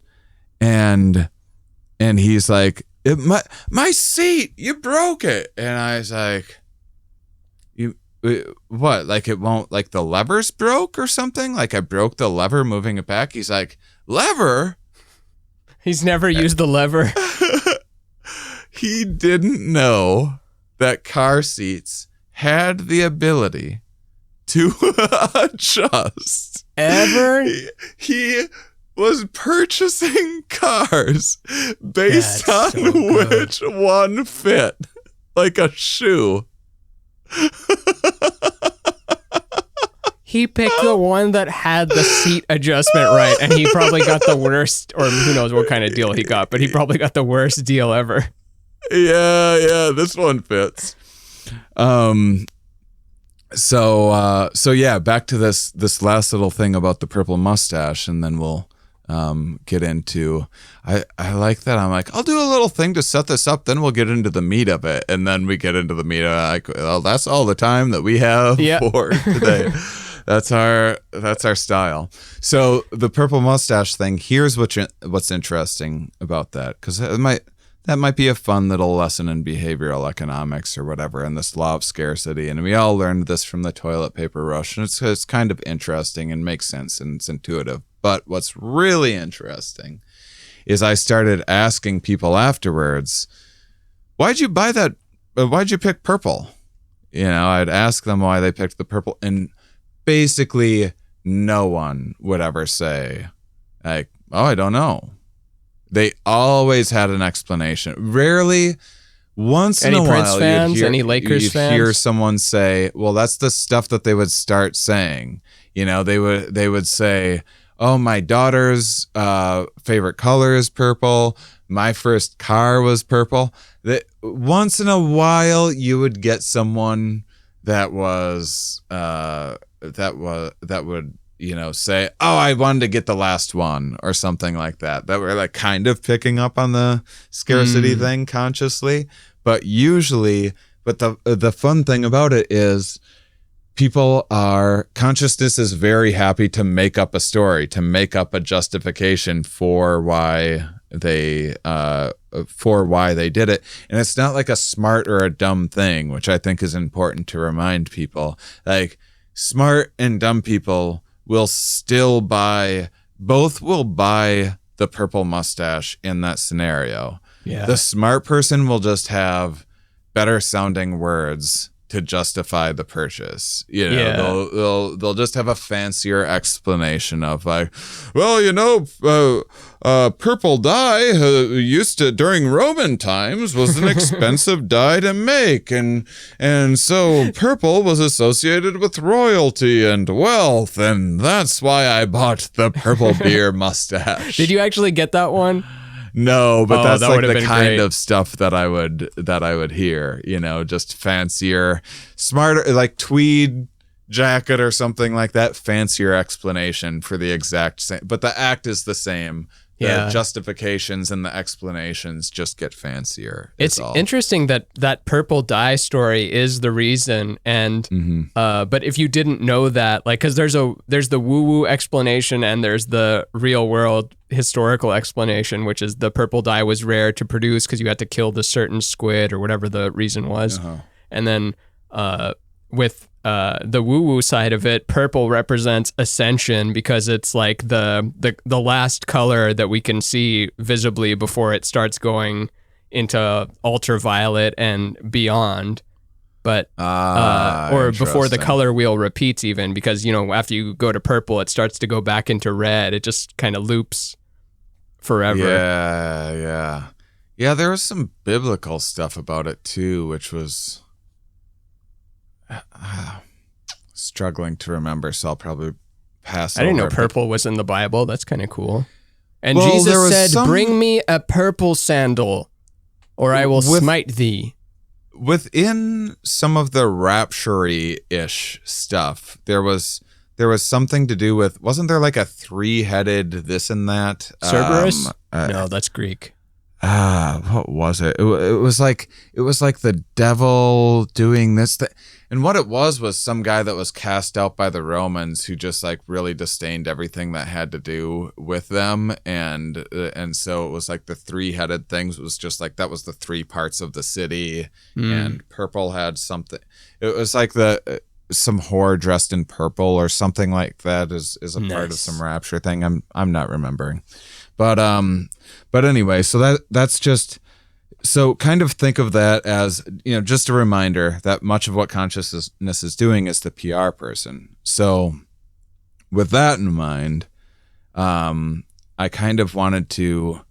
And he's like, "My seat, you broke it." And I was like, "You what? Like it won't? Like the levers broke or something? Like I broke the lever moving it back?" He's like, "Lever?" He's never used the lever. He didn't know that car seats had the ability to adjust. Ever? He was purchasing cars based on so good. which one fit, like a shoe. He picked the one that had the seat adjustment right, and he probably got the worst, or who knows what kind of deal he got, but he probably got the worst deal ever. Yeah, this one fits. So yeah, back to this last little thing about the purple mustache, and then we'll get into. I like that. I'm like, I'll do a little thing to set this up, then we'll get into the meat of it, and then we get into the meat. Well, that's all the time that we have for today. That's our style. So the purple mustache thing. Here's what's interesting about that, because that might be a fun little lesson in behavioral economics or whatever, in this law of scarcity. And we all learned this from the toilet paper rush. And it's kind of interesting and makes sense and it's intuitive. But what's really interesting is I started asking people afterwards, why'd you buy that? Why'd you pick purple? I'd ask them why they picked the purple. And basically no one would ever say, like, oh, I don't know. They always had an explanation. Rarely, once in a while, Prince fans, any Lakers you'd fans? hear someone say, "Well, that's the stuff that they would start saying." They would say, "Oh, my daughter's favorite color is purple. My first car was purple." That once in a while, you would get someone that was that would say, "Oh, I wanted to get the last one," or something like that. That were like kind of picking up on the scarcity thing consciously. But the fun thing about it is consciousness is very happy to make up a story, to make up a justification for why they did it. And it's not like a smart or a dumb thing, which I think is important to remind people. Like, smart and dumb people will buy the purple mustache in that scenario. Yeah. The smart person will just have better sounding words to justify the purchase. You know, Yeah. they'll just have a fancier explanation of like, well, purple dye used to during Roman times was an expensive dye to make, and so purple was associated with royalty and wealth, and that's why I bought the purple beer mustache. Did you actually get that one? No, but that's that like would've the been kind great. of stuff that I would hear, just fancier, smarter, like tweed jacket or something like that, fancier explanation for the exact same, but the act is the same. The justifications and the explanations just get fancier. It's interesting that purple dye story is the reason, and but if you didn't know that, like, because there's the woo-woo explanation and there's the real world historical explanation, which is the purple dye was rare to produce because you had to kill the certain squid or whatever the reason was, and then with the woo-woo side of it, purple represents ascension because it's like the last color that we can see visibly before it starts going into ultraviolet and beyond. But or before the color wheel repeats, even, because after you go to purple, it starts to go back into red. It just kind of loops forever. Yeah. There was some biblical stuff about it too, which was struggling to remember, so I'll probably pass. I didn't know over. purple was in the Bible. That's kind of cool. And Well, there Jesus was said, "Bring me a purple sandal, or I will smite thee." Within some of the rapture-ish stuff, there was something to do with, wasn't there like a 3-headed this and that? Cerberus? No, that's Greek. What was it? It was like the devil doing this thing. And what it was some guy that was cast out by the Romans who just like really disdained everything that had to do with them, and so it was like the 3-headed things was just like that was the 3 parts of the city, and purple had something. It was like some whore dressed in purple or something like that is a part of some rapture thing. I'm not remembering, but anyway, so that's just. So kind of think of that as, just a reminder that much of what consciousness is doing is the PR person. So with that in mind, I kind of wanted to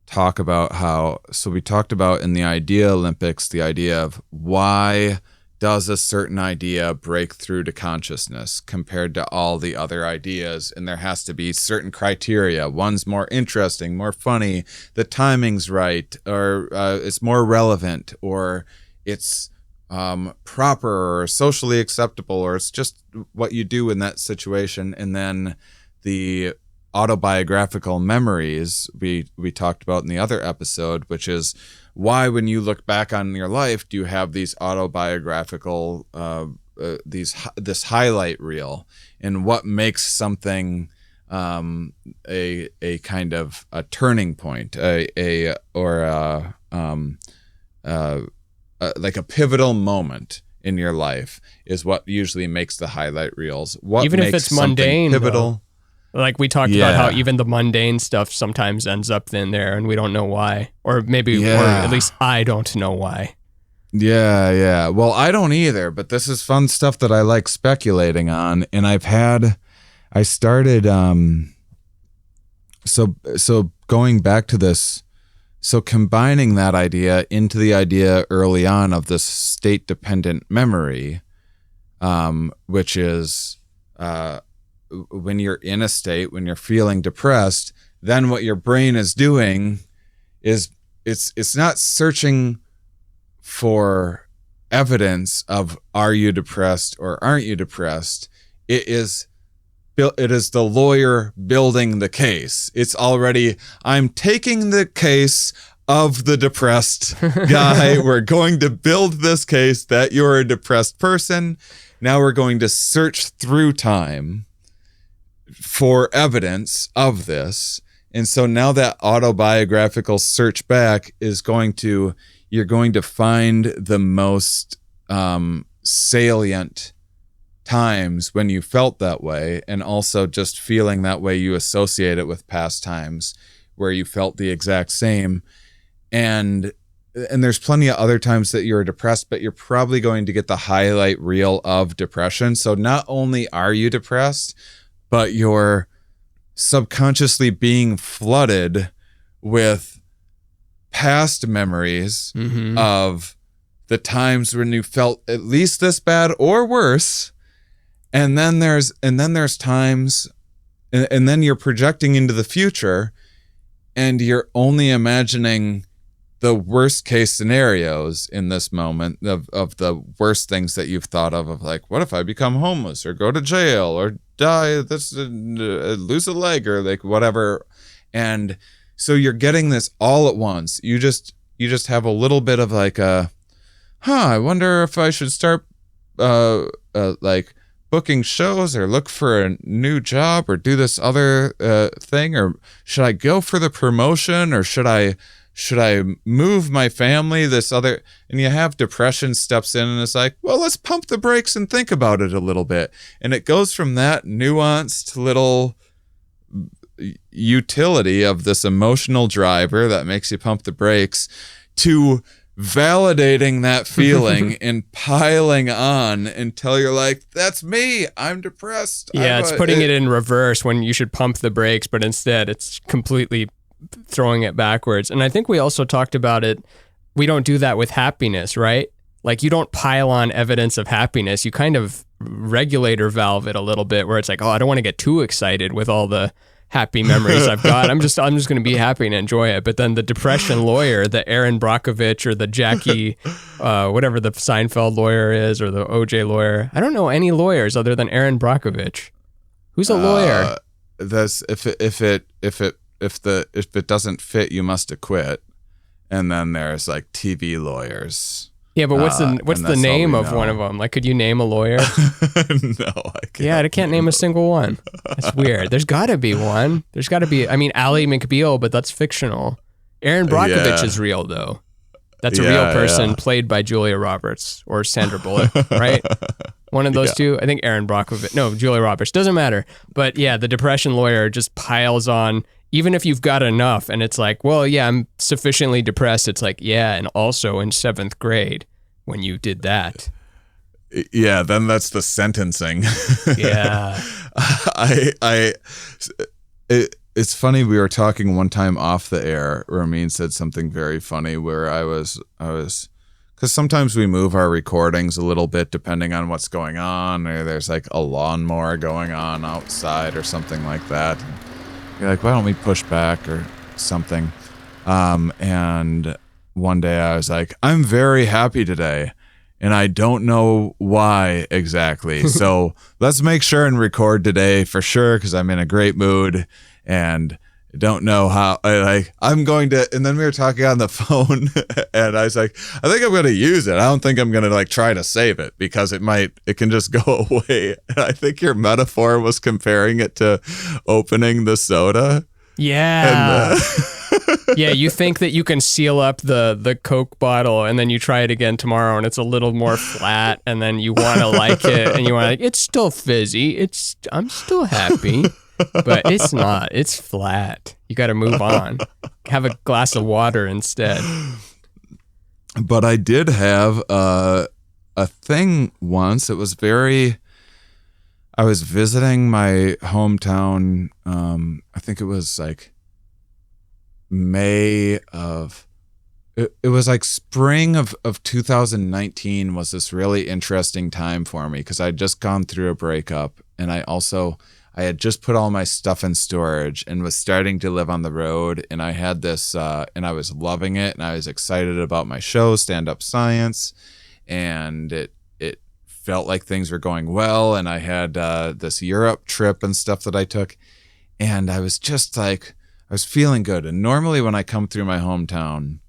talk about so we talked about in the Idea Olympics, the idea of why does a certain idea break through to consciousness compared to all the other ideas? And there has to be certain criteria. One's more interesting, more funny, the timing's right, or it's more relevant, or it's proper or socially acceptable, or it's just what you do in that situation. And then the autobiographical memories we talked about in the other episode, which is why when you look back on your life do you have these autobiographical this highlight reel, and what makes something a kind of a turning point, like a pivotal moment in your life is what usually makes the highlight reels. What even makes if it's mundane, pivotal? though. Like we talked about how even the mundane stuff sometimes ends up in there and we don't know why. Or maybe, or at least I don't know why. Yeah. Well, I don't either, but this is fun stuff that I like speculating on. And I started, so going back to this, so combining that idea into the idea early on of this state-dependent memory, which is, when you're in a state, when you're feeling depressed, then what your brain is doing is it's not searching for evidence of are you depressed or aren't you depressed. It is the lawyer building the case. It's already, I'm taking the case of the depressed guy. We're going to build this case that you're a depressed person. Now we're going to search through time for evidence of this. And so now that autobiographical search back is you're going to find the most salient times when you felt that way, and also just feeling that way, you associate it with past times where you felt the exact same. And and there's plenty of other times that you're depressed, but you're probably going to get the highlight reel of depression. So not only are you depressed, but you're subconsciously being flooded with past memories of the times when you felt at least this bad or worse. And then there's times, and then you're projecting into the future, and you're only imagining the worst case scenarios in this moment of the worst things that you've thought of like, what if I become homeless or go to jail or die, lose a leg or like whatever. And so you're getting this all at once. You just have a little bit of like I wonder if I should start like booking shows or look for a new job or do this other thing, or should I go for the promotion, or should I move my family this other, and you have depression steps in and it's like, well, let's pump the brakes and think about it a little bit. And it goes from that nuanced little utility of this emotional driver that makes you pump the brakes to validating that feeling and piling on until you're like, that's me, I'm depressed. Yeah, it's putting it in reverse when you should pump the brakes, but instead it's completely throwing it backwards. And I think we also talked about it. We don't do that with happiness, right? Like you don't pile on evidence of happiness. You kind of regulator valve it a little bit where it's like, oh, I don't want to get too excited with all the happy memories I've got. I'm just going to be happy and enjoy it. But then the depression lawyer, the Aaron Brockovich or the Jackie, whatever the Seinfeld lawyer is, or the OJ lawyer. I don't know any lawyers other than Aaron Brockovich. Who's a lawyer? That's if it doesn't fit, you must acquit. And then there's like TV lawyers. Yeah, but what's the name of one of them? Like, could you name a lawyer? No, I can't. Yeah, I can't name a single one. That's weird. There's got to be one. There's got to be. I mean, Ally McBeal, but that's fictional. Aaron Brockovich is real, though. That's a real person played by Julia Roberts or Sandra Bullock, right? One of those two. I think Aaron Brockovich. No, Julia Roberts. Doesn't matter. But yeah, the depression lawyer just piles on. Even if you've got enough and it's like, well, yeah, I'm sufficiently depressed. It's like, yeah, and also in 7th grade when you did that. Yeah, then that's the sentencing. Yeah. It's funny, we were talking one time off the air. Ramin said something very funny where I was because sometimes we move our recordings a little bit depending on what's going on, or there's like a lawnmower going on outside or something like that. You're like, why don't we push back or something? And one day I was like, I'm very happy today, and I don't know why exactly. So let's make sure and record today for sure, because I'm in a great mood and I don't know how. I'm going to. And then we were talking on the phone, and I was like, I think I'm going to use it. I don't think I'm going to like try to save it because it can just go away. And I think your metaphor was comparing it to opening the soda. Yeah. Yeah, you think that you can seal up the Coke bottle, and then you try it again tomorrow and it's a little more flat, and then you want to like it, and you want to like, it's still fizzy. I'm still happy. But it's not. It's flat. You got to move on. Have a glass of water instead. But I did have a thing once. It was I was visiting my hometown. I think it was like May of. It was like spring of 2019 was this really interesting time for me because I'd just gone through a breakup, and I had just put all my stuff in storage and was starting to live on the road. And I had this, and I was loving it. And I was excited about my show, Stand Up Science. And it felt like things were going well. And I had this Europe trip and stuff that I took. And I was just like, I was feeling good. And normally when I come through my hometown,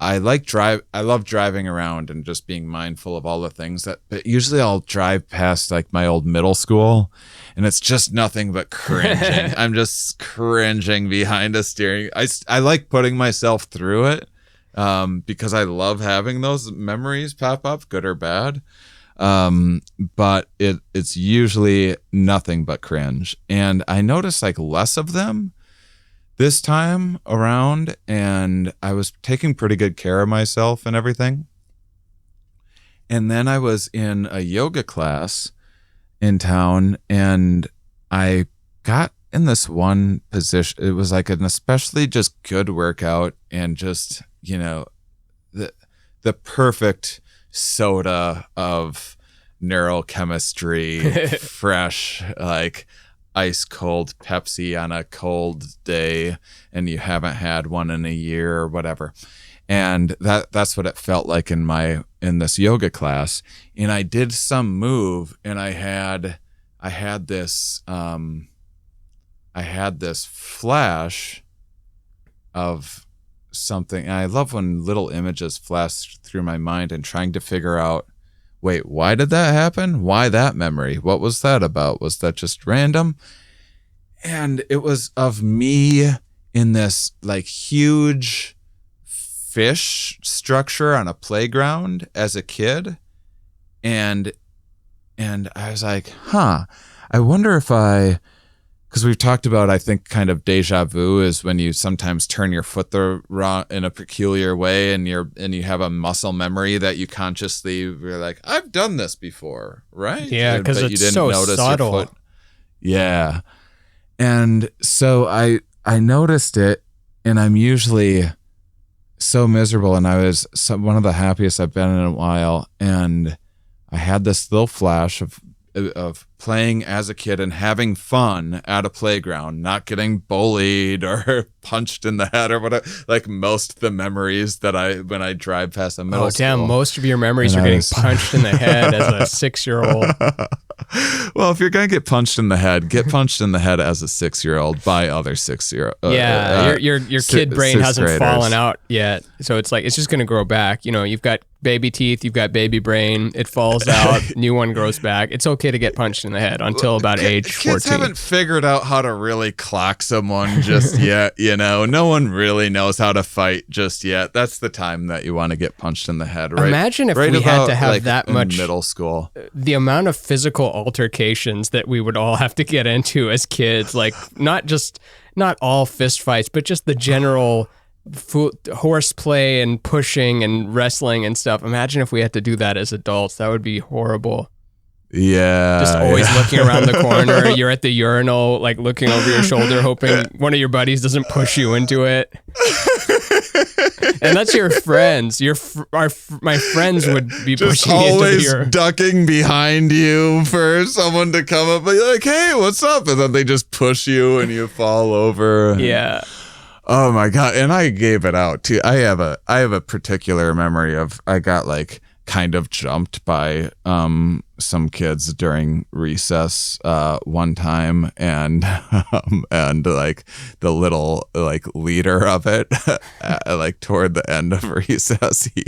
I love driving around and just being mindful of all the things but usually I'll drive past like my old middle school, and it's just nothing but cringing. I'm just cringing behind a steering. I like putting myself through it because I love having those memories pop up, good or bad. But it's usually nothing but cringe. And I notice like less of them. this time around, and I was taking pretty good care of myself and everything. And then I was in a yoga class in town, and I got in this one position. It was like an especially just good workout, and just, you know, the perfect soda of neurochemistry, fresh, like ice cold Pepsi on a cold day, and you haven't had one in a year or whatever. And that's what it felt like in this yoga class. And I did some move, and I had this flash of something. And I love when little images flash through my mind, and trying to figure out, wait, why did that happen? Why that memory? What was that about? Was that just random? And it was of me in this like huge fish structure on a playground as a kid. And I was like, I wonder if because we've talked about, I think, kind of deja vu is when you sometimes turn your foot in a peculiar way, and you have a muscle memory that you consciously, you're like, I've done this before, right? Yeah, because it's so subtle. Yeah. And so I noticed it, and I'm usually so miserable, and I was one of the happiest I've been in a while, and I had this little flash of playing as a kid and having fun at a playground, not getting bullied or punched in the head or whatever. Like most of the memories that when I drive past a middle school. Oh, damn, most of your memories are getting punched in the head as a 6-year-old. Well, if you're going to get punched in the head, get punched in the head as a 6-year-old by other 6-year-old. Your kid brain hasn't fallen out yet. So it's like, it's just going to grow back. You know, you've got baby teeth, you've got baby brain, it falls out, new one grows back. It's okay to get punched in the head until about age 14. Kids haven't figured out how to really clock someone just yet, you know. No one really knows how to fight just yet. That's the time that you want to get punched in the head, right? Imagine if we had to have that much middle school. The amount of physical altercations that we would all have to get into as kids, like not all fist fights, but just the general horseplay and pushing and wrestling and stuff. Imagine if we had to do that as adults. That would be horrible. Yeah. Just always looking around the corner. You're at the urinal, like looking over your shoulder, hoping one of your buddies doesn't push you into it. And that's your friends. My friends would be just pushing always into your... ducking behind you for someone to come up and be like, hey, what's up? And then they just push you and you fall over. Yeah. Oh my God. And I gave it out too. I have a particular memory of, I got like kind of jumped by some kids during recess one time, and like the little like leader of it like toward the end of recess, he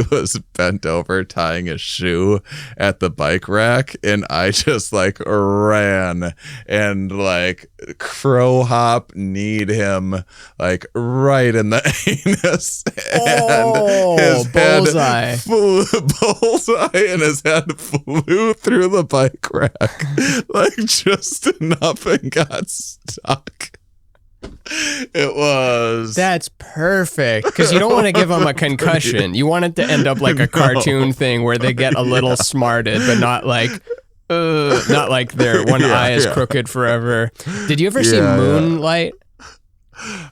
was bent over tying a shoe at the bike rack, and I just like ran and like crow hop kneed him like right in the anus, and his bullseye. Bullseye, and his head flew through the bike rack like just enough and got stuck. That's perfect, because you don't want to give them a concussion. You want it to end up like a cartoon thing where they get a little smarted, but not like their one eye is crooked forever. Did you ever see Moonlight?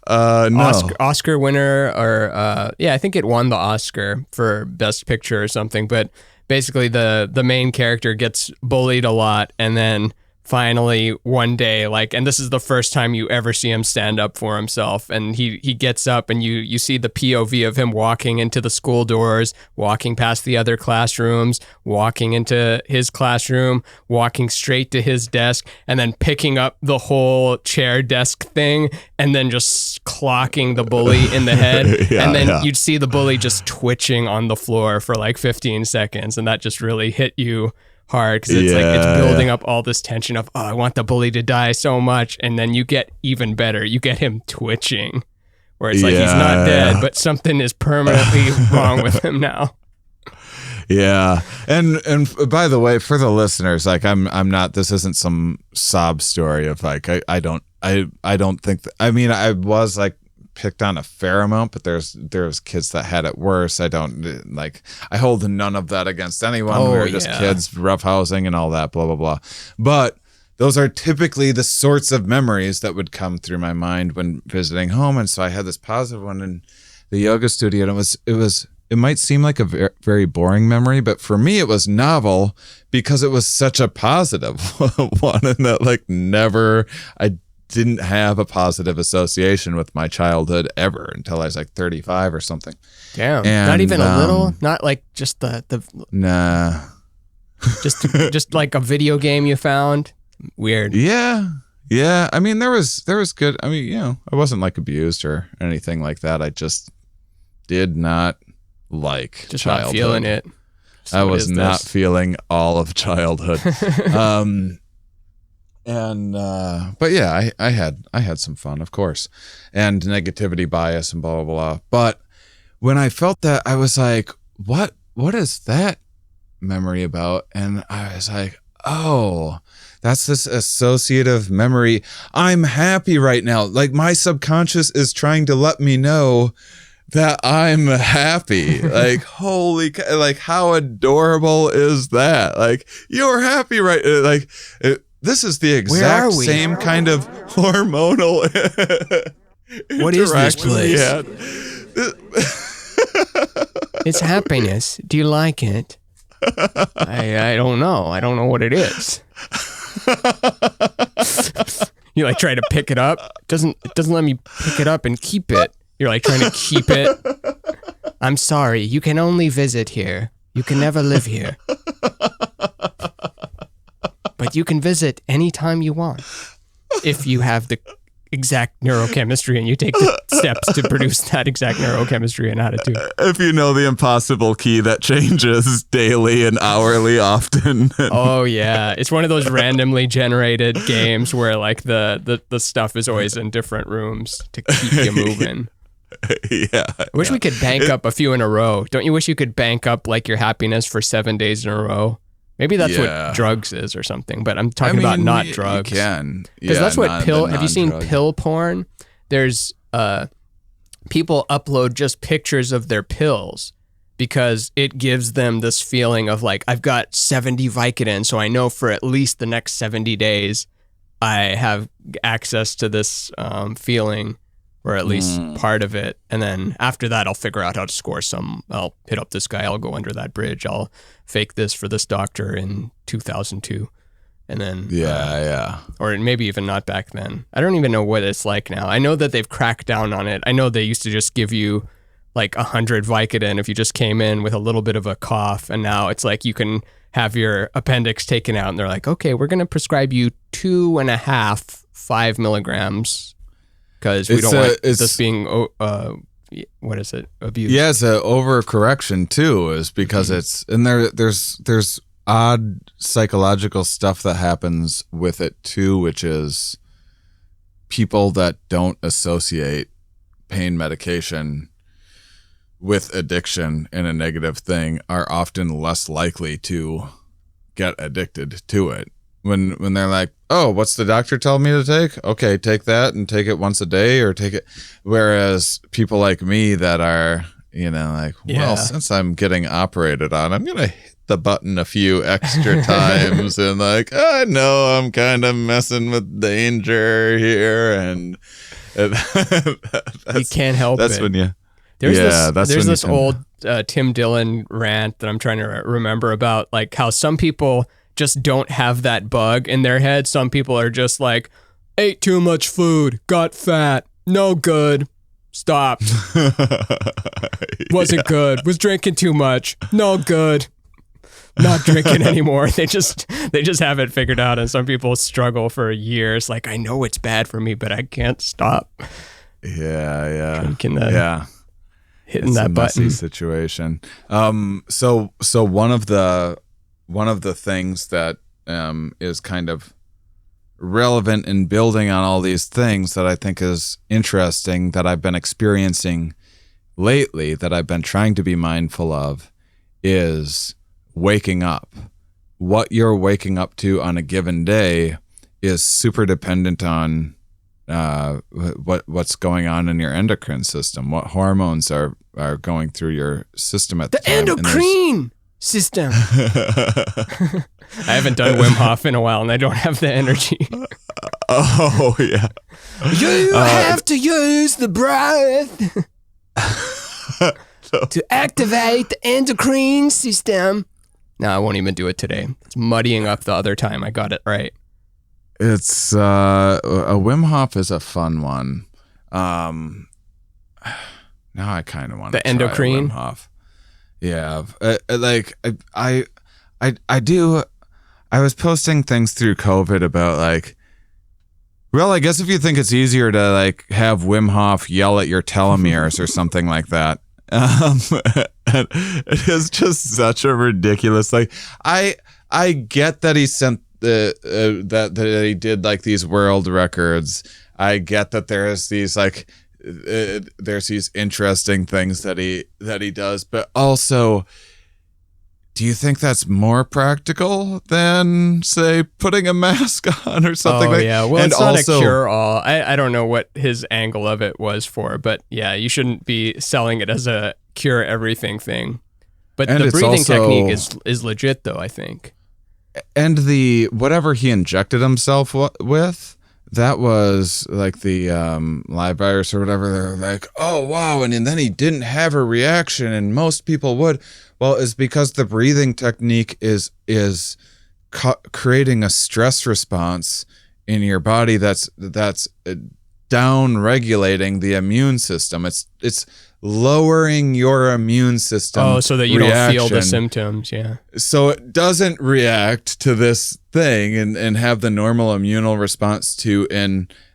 No. Oscar winner, or I think it won the Oscar for Best Picture or something. But basically, the main character gets bullied a lot, and then finally one day, like, and this is the first time you ever see him stand up for himself, and he gets up, and you see the POV of him walking into the school doors, walking past the other classrooms, walking into his classroom, walking straight to his desk, and then picking up the whole chair desk thing, and then just clocking the bully in the head. And then you'd see the bully just twitching on the floor for like 15 seconds, and that just really hit you hard, because it's like it's building up all this tension of, I want the bully to die so much, and then you get even better, you get him twitching, where it's like he's not dead, but something is permanently wrong with him now. Yeah. And by the way, for the listeners, like I'm not, this isn't some sob story of like, I don't I don't think I mean, I was like picked on a fair amount, but there's kids that had it worse. I don't like, I hold none of that against anyone. We were just kids, roughhousing and all that, blah, blah, blah. But those are typically the sorts of memories that would come through my mind when visiting home. And so I had this positive one in the yoga studio, and it might seem like a very boring memory, but for me it was novel because it was such a positive one, and that like I didn't have a positive association with my childhood ever until I was like 35 or something. Damn. And, not even a little, not like just the nah, just like a video game you found. Weird. Yeah. I mean, there was good. I mean, I wasn't like abused or anything like that. I just did not like just childhood. Not feeling it. So I was not feeling all of childhood. But yeah, I had some fun, of course, and negativity bias and blah, blah, blah. But when I felt that, I was like, what is that memory about? And I was like, oh, that's this associative memory. I'm happy right now. Like my subconscious is trying to let me know that I'm happy. Like, holy, like how adorable is that? Like you're happy, right? Like this is the exact same kind of hormonal. What is this place? It's happiness. Do you like it? I don't know. I don't know what it is. You like try to pick it up. It doesn't let me pick it up and keep it. You're like trying to keep it. I'm sorry. You can only visit here. You can never live here. But you can visit anytime you want if you have the exact neurochemistry and you take the steps to produce that exact neurochemistry and attitude. If you know the impossible key that changes daily and hourly often. Oh yeah, it's one of those randomly generated games where like the stuff is always in different rooms to keep you moving. Yeah. I wish we could bank up a few in a row. Don't you wish you could bank up like your happiness for 7 days in a row? Maybe that's what drugs is or something, but I'm talking about not drugs. You can. Because that's what have you seen pill porn? There's people upload just pictures of their pills because it gives them this feeling of like, I've got 70 Vicodin, so I know for at least the next 70 days I have access to this feeling, or at least part of it. And then after that, I'll figure out how to score some. I'll hit up this guy. I'll go under that bridge. I'll fake this for this doctor in 2002. And then, or maybe even not back then. I don't even know what it's like now. I know that they've cracked down on it. I know they used to just give you like 100 Vicodin if you just came in with a little bit of a cough. And now it's like you can have your appendix taken out and they're like, okay, we're going to prescribe you 2.5 5 milligrams. Because we don't want this being, what is it, abused? Yeah, it's an overcorrection too, is because it's, and there's odd psychological stuff that happens with it too, which is people that don't associate pain medication with addiction in a negative thing are often less likely to get addicted to it. When they're like, oh, what's the doctor telling me to take? Okay, take that and take it once a day or take it. Whereas people like me that are, like, well, since I'm getting operated on, I'm going to hit the button a few extra times and like, I know I'm kind of messing with danger here. And you can't help it. That's when you... There's this old Tim Dillon rant that I'm trying to remember about, like how some people just don't have that bug in their head. Some people are just like, ate too much food, got fat, no good, stopped. Wasn't good, was drinking too much, no good, not drinking anymore. They just have it figured out. And some people struggle for years. Like, I know it's bad for me, but I can't stop. Yeah. Drinking that. Hitting it's that a button. messy situation. So one of the things that is kind of relevant in building on all these things that I think is interesting that I've been experiencing lately, that I've been trying to be mindful of, is waking up. What you're waking up to on a given day is super dependent on what's going on in your endocrine system, what hormones are going through your system at the time. Endocrine system. I haven't done Wim Hof in a while, and I don't have the energy. Oh yeah. You have to use the breath to activate the endocrine system. No, I won't even do it today. It's muddying up the other time. I got it right. It's a Wim Hof is a fun one. Now I kind of want to the try endocrine Wim Hof. Yeah, like I do. I was posting things through COVID about like, well, I guess if you think it's easier to like have Wim Hof yell at your telomeres or something like that. It is just such a ridiculous, like, I get that he sent that he did like these world records. I get that there's these like there's these interesting things that he does, but also, do you think that's more practical than, say, putting a mask on or something? Oh, yeah. Well, and it's not a cure-all. I don't know what his angle of it was for, but yeah, you shouldn't be selling it as a cure-everything thing. But the breathing technique is legit, though, I think. And the whatever he injected himself with, that was like the live virus or whatever. They're like, oh, wow. And then he didn't have a reaction, and most people would. Well, it's because the breathing technique is creating a stress response in your body that's down regulating the immune system. It's lowering your immune system. Oh, so that you don't feel the symptoms, yeah. So it doesn't react to this thing and have the normal immune response to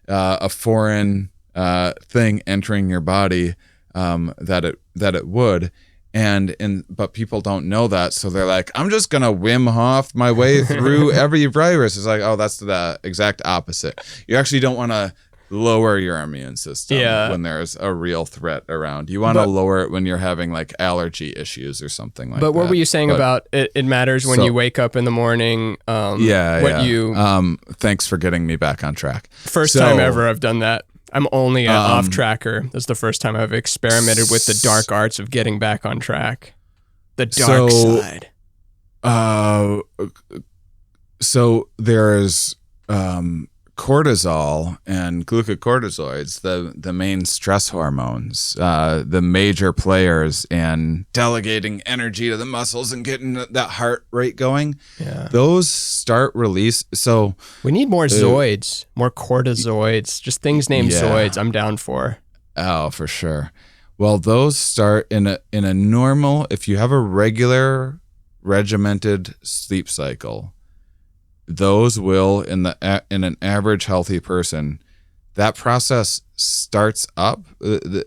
a foreign thing entering your body that it would. But people don't know that, so they're like, I'm just gonna Wim Hof my way through every virus. It's like, oh, that's the exact opposite. You actually don't want to lower your immune system when there's a real threat around. You want to lower it when you're having like allergy issues or something like that. But what were you saying about it matters when you wake up in the morning? Thanks for getting me back on track. First time ever I've done that. I'm only an off-tracker. That's the first time I've experimented with the dark arts of getting back on track. The dark side. So there's cortisol and glucocorticoids, the main stress hormones, the major players in delegating energy to the muscles and getting that heart rate going. Yeah. Those start release. So we need more zoids, more cortisoids, just things named zoids. I'm down for. Oh, for sure. Well, those start in a normal, if you have a regular regimented sleep cycle, those will in an average healthy person, that process starts up.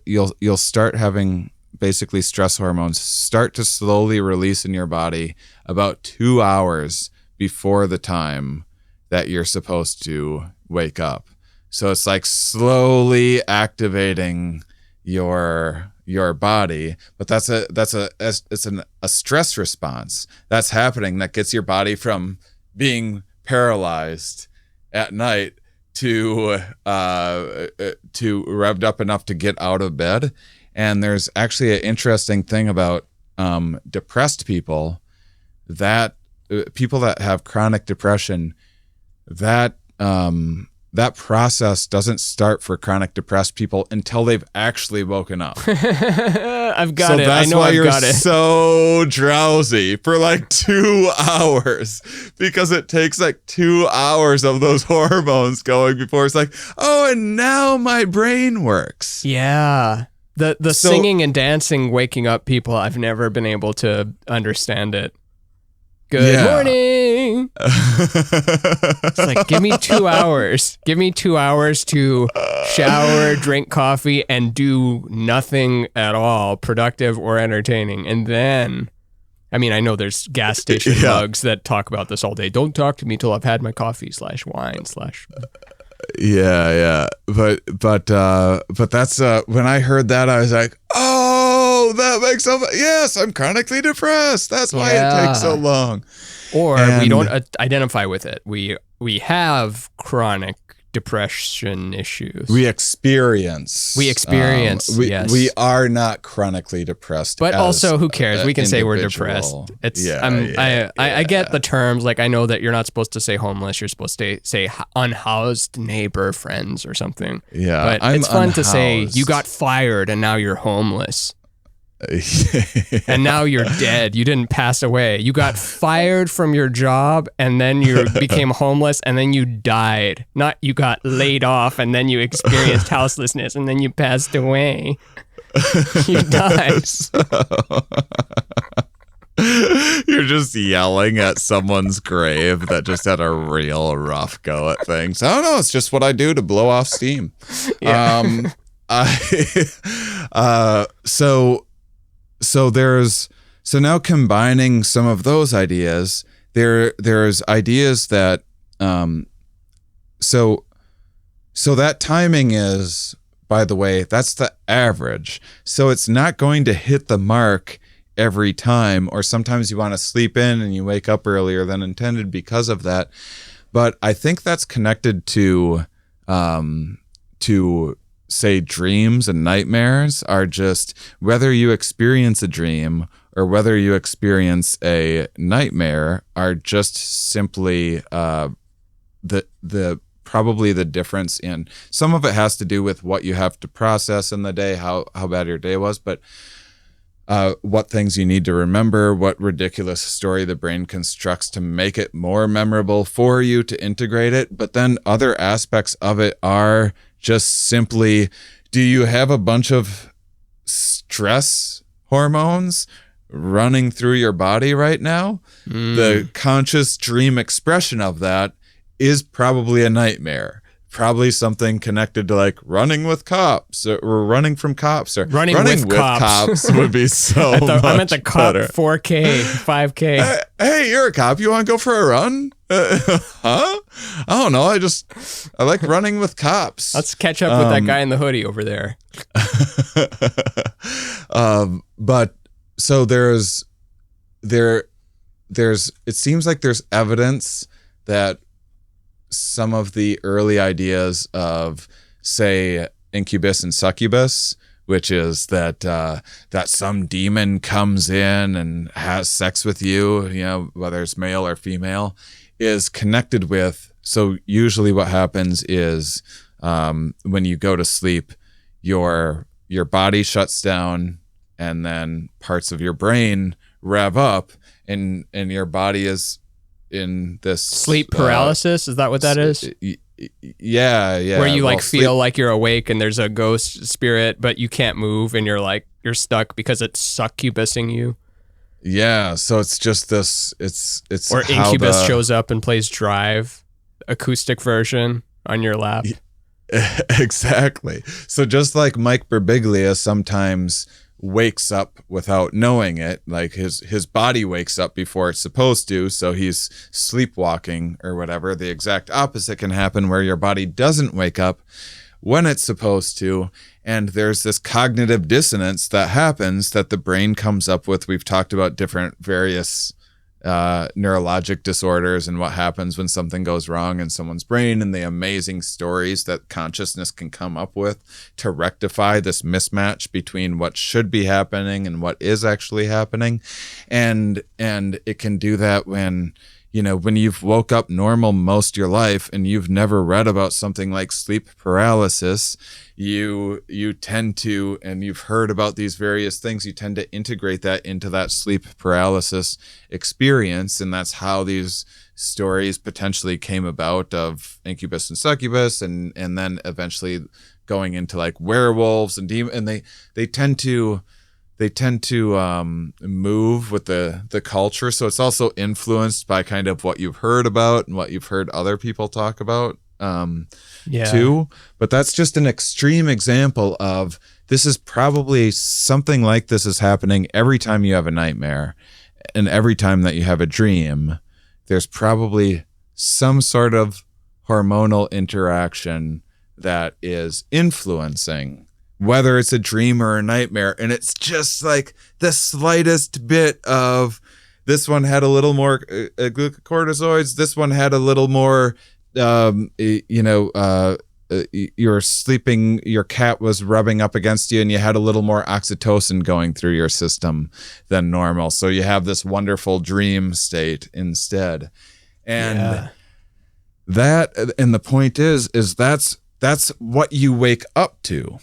You'll start having basically stress hormones start to slowly release in your body about 2 hours before the time that you're supposed to wake up. So it's like slowly activating your body, but that's a stress response that's happening that gets your body from being paralyzed at night to revved up enough to get out of bed. And there's actually an interesting thing about depressed people, that people that have chronic depression, that process doesn't start for chronic depressed people until they've actually woken up. I've got it. That's I know why I've got it. you're so drowsy for like 2 hours, because it takes like 2 hours of those hormones going before it's like, oh, and now my brain works. Yeah. The singing and dancing, waking up people, I've never been able to understand it. Good morning. It's like, give me 2 hours. Give me 2 hours to shower, drink coffee, and do nothing at all productive or entertaining. And then, I mean, I know there's gas station mugs that talk about this all day. Don't talk to me till I've had my coffee /wine / Yeah. But that's when I heard that, I was like, oh, that makes so much. Yes, I'm chronically depressed. That's why it takes so long. Or we don't identify with it. We have chronic depression issues. We experience. Yes. We are not chronically depressed. But also, who cares? We can say we're depressed. It's. I get the terms. Like, I know that you're not supposed to say homeless. You're supposed to say unhoused neighbor, friends, or something. Yeah, but it's fun to say you got fired and now you're homeless. And now you're dead. You didn't pass away. You got fired from your job and then you became homeless and then you died. Not you got laid off and then you experienced houselessness and then you passed away. You died. You're just yelling at someone's grave that just had a real rough go at things. I don't know. It's just what I do to blow off steam. Yeah. So now combining some of those ideas, there's ideas that so that timing is, by the way, that's the average. So it's not going to hit the mark every time, or sometimes you want to sleep in and you wake up earlier than intended because of that. But I think that's connected to say dreams and nightmares are just, whether you experience a dream or whether you experience a nightmare, are just simply the probably the difference in, some of it has to do with what you have to process in the day, how bad your day was, but what things you need to remember, what ridiculous story the brain constructs to make it more memorable for you to integrate it. But then other aspects of it are just simply, do you have a bunch of stress hormones running through your body right now? The conscious dream expression of that is probably a nightmare. Probably something connected to like running with cops or running from cops or running with cops would be so much I'm at the cop better. 4K, 5K. Hey, you're a cop. You want to go for a run? Huh? I don't know. I like running with cops. Let's catch up with that guy in the hoodie over there. But so there's it seems like there's evidence that some of the early ideas of, say, incubus and succubus, which is that some demon comes in and has sex with you, whether it's male or female, is connected with. So usually what happens is when you go to sleep, your body shuts down and then parts of your brain rev up and your body is in this sleep paralysis. Is that what that is? Yeah. Where you feel like you're awake and there's a ghost spirit, but you can't move and you're stuck because it's succubusing you. Yeah. So it's just this. It's or incubus shows up and plays Drive, acoustic version on your lap. Exactly. So just like Mike Birbiglia sometimes wakes up without knowing it, like his body wakes up before it's supposed to, so he's sleepwalking or whatever. The exact opposite can happen where your body doesn't wake up when it's supposed to, and there's this cognitive dissonance that happens that the brain comes up with. We've talked about different various neurologic disorders and what happens when something goes wrong in someone's brain, and the amazing stories that consciousness can come up with to rectify this mismatch between what should be happening and what is actually happening. And it can do that when you've woke up normal most of your life and you've never read about something like sleep paralysis. You tend to, and you've heard about these various things, you tend to integrate that into that sleep paralysis experience. And that's how these stories potentially came about of incubus and succubus, and then eventually going into like werewolves and demons. And they tend to move with the culture. So it's also influenced by kind of what you've heard about and what you've heard other people talk about too. But that's just an extreme example of, this is probably something like this is happening every time you have a nightmare and every time that you have a dream. There's probably some sort of hormonal interaction that is influencing whether it's a dream or a nightmare. And it's just like the slightest bit of, this one had a little more glucocorticoids, this one had a little more you're sleeping, your cat was rubbing up against you, and you had a little more oxytocin going through your system than normal. So you have this wonderful dream state instead. And and the point is that's what you wake up to.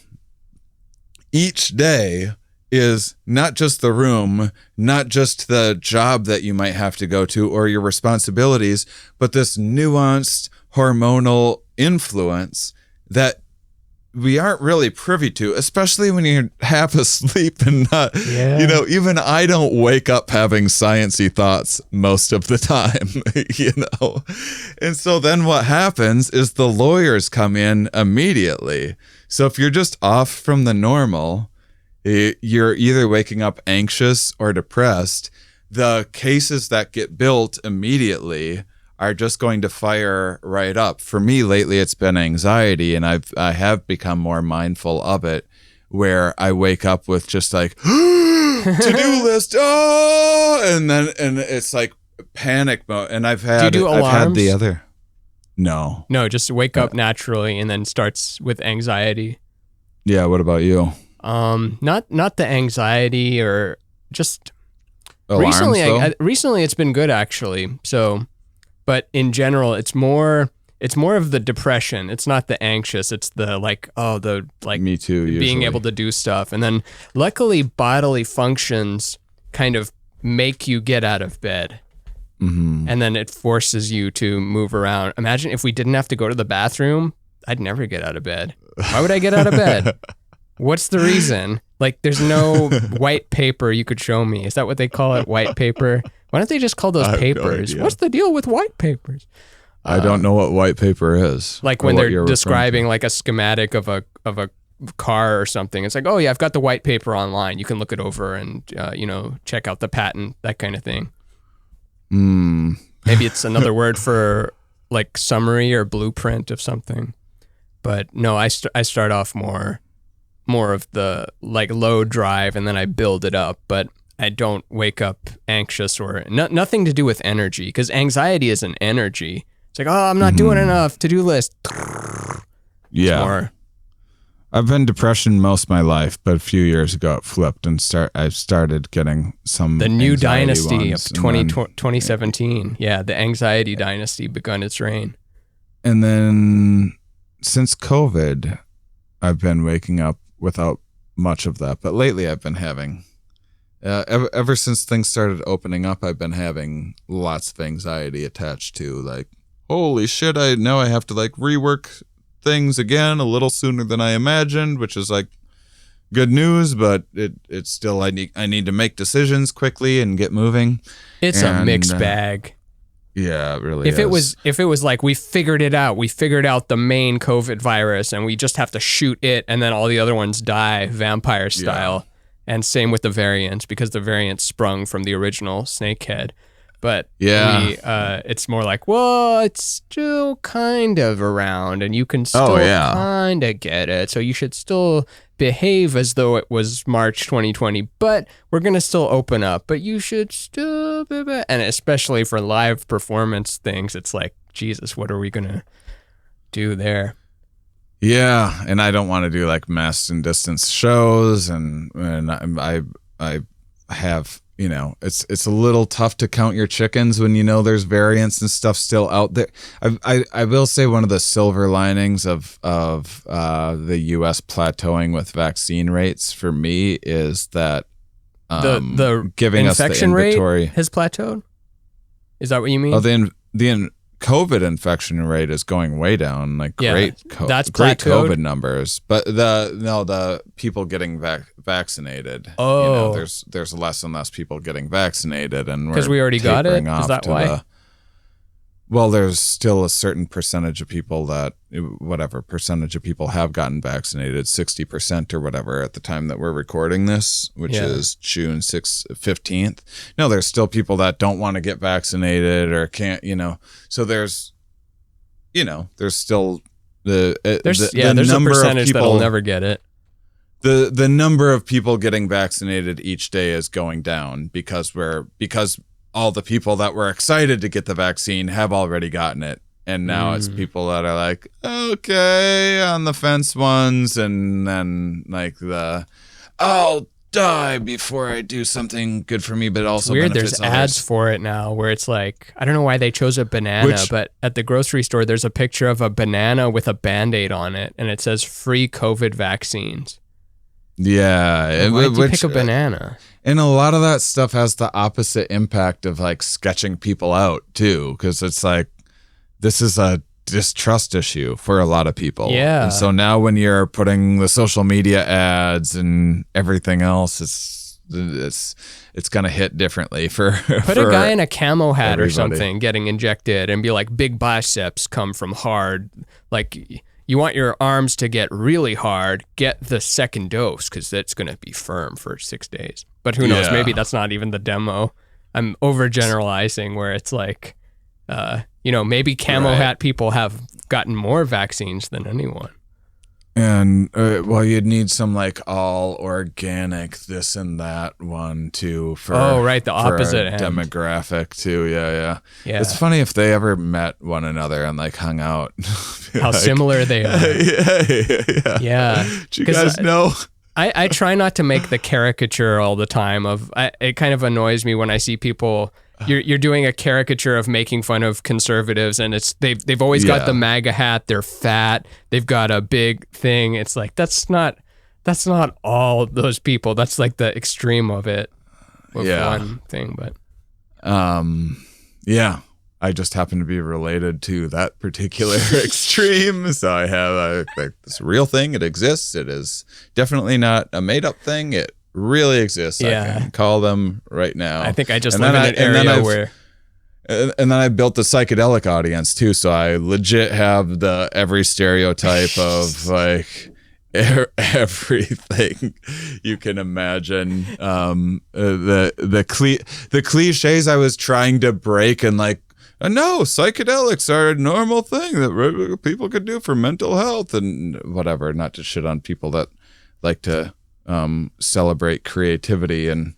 Each day is not just the room, not just the job that you might have to go to or your responsibilities, but this nuanced hormonal influence that we aren't really privy to, especially when you're half asleep and not, even I don't wake up having sciencey thoughts most of the time, And so then what happens is the lawyers come in immediately. So if you're just off from the normal, you're either waking up anxious or depressed. The cases that get built immediately are just going to fire right up. For me lately, it's been anxiety, and I have become more mindful of it, where I wake up with just like to-do list, and it's like panic mode. And I've had the other. No, just wake up naturally, and then starts with anxiety. Yeah. What about you? Not the anxiety, or just alarms, recently it's been good actually. So. But in general, it's more of the depression. It's not the anxious. It's the me too. Usually. Being able to do stuff. And then luckily bodily functions kind of make you get out of bed. Mm-hmm. And then it forces you to move around. Imagine if we didn't have to go to the bathroom, I'd never get out of bed. Why would I get out of bed? What's the reason? Like, there's no white paper you could show me. Is that what they call it? White paper? Why don't they just call those papers? No, what's the deal with white papers? I don't know what white paper is. Like when they're describing like a schematic of a car or something. It's like, oh yeah, I've got the white paper online. You can look it over and check out the patent, that kind of thing. Maybe it's another word for like summary or blueprint of something. But no, I start off more of the like low drive, and then I build it up. But I don't wake up anxious or nothing to do with energy, because anxiety is an energy. It's like, oh, I'm not doing enough, to-do list. Yeah. I've been depression most of my life, but a few years ago it flipped and I started getting some the new dynasty of 2017. Yeah, the anxiety dynasty begun its reign. And then since COVID, I've been waking up without much of that. But lately I've been having... ever since things started opening up, I've been having lots of anxiety attached to, like, holy shit, I know I have to like rework things again a little sooner than I imagined, which is like good news, but it's still I need to make decisions quickly and get moving. It's a mixed bag. Yeah, it really is. If it was like we figured it out, we figured out the main COVID virus and we just have to shoot it and then all the other ones die vampire style. Yeah. And same with the variants, because the variants sprung from the original snakehead. But it's more like, well, it's still kind of around and you can still kind of get it. So you should still behave as though it was March 2020, but we're going to still open up. But you should still... And especially for live performance things, it's like, Jesus, what are we going to do there? Yeah, and I don't want to do like mass and distance shows, and I have, it's a little tough to count your chickens when there's variants and stuff still out there. I will say one of the silver linings of the U.S. plateauing with vaccine rates for me is that the giving infection us the inventory rate has plateaued. Is that what you mean? Oh, the COVID infection rate is going way down, like great COVID numbers, but the people getting vaccinated. Oh, there's less and less people getting vaccinated, and because we already got it. Is that why? Well, there's still a certain percentage of people have gotten vaccinated, 60% or whatever at the time that we're recording this, which is June 15th. No, there's still people that don't want to get vaccinated or can't, so there's still there's a percentage that'll never get it. The number of people getting vaccinated each day is going down because all the people that were excited to get the vaccine have already gotten it, And now it's people that are like, okay, on the fence ones, and then like I'll die before I do something good for me, but also weird. benefits There's others. ads for it now where it's like, I don't know why they chose a banana, but at the grocery store, there's a picture of a banana with a Band-Aid on it, and it says free COVID vaccines. Yeah. Why did you pick a banana? And a lot of that stuff has the opposite impact of like sketching people out too, because it's like, this is a distrust issue for a lot of people. Yeah. And so now when you're putting the social media ads and everything else, it's going to hit differently for Put a guy in a camo hat everybody. or something getting injected and be like, big biceps come from hard. Like, you want your arms to get really hard, get the second dose because that's going to be firm for 6 days. But who knows? Yeah. Maybe that's not even the demo. I'm overgeneralizing where it's like, maybe camo hat people have gotten more vaccines than anyone. And you'd need some like all organic this and that one too for the opposite end. demographic too. Yeah. Yeah. It's funny if they ever met one another and like hung out. How similar they are. Yeah. Do you guys know? I try not to make the caricature all the time it kind of annoys me when I see people. You're doing a caricature of making fun of conservatives, and they've always got the MAGA hat. They're fat. They've got a big thing. It's like that's not all those people. That's like the extreme of it. With one thing, but I just happen to be related to that particular extreme. So I think this real thing. It exists. It is definitely not a made up thing. It really exists. Yeah. I can call them right now. I think I just live in an area where. And then I built the psychedelic audience too. So I legit have every stereotype of like everything you can imagine. The cliches I was trying to break and like, no, psychedelics are a normal thing that people could do for mental health and whatever. Not to shit on people that like to celebrate creativity and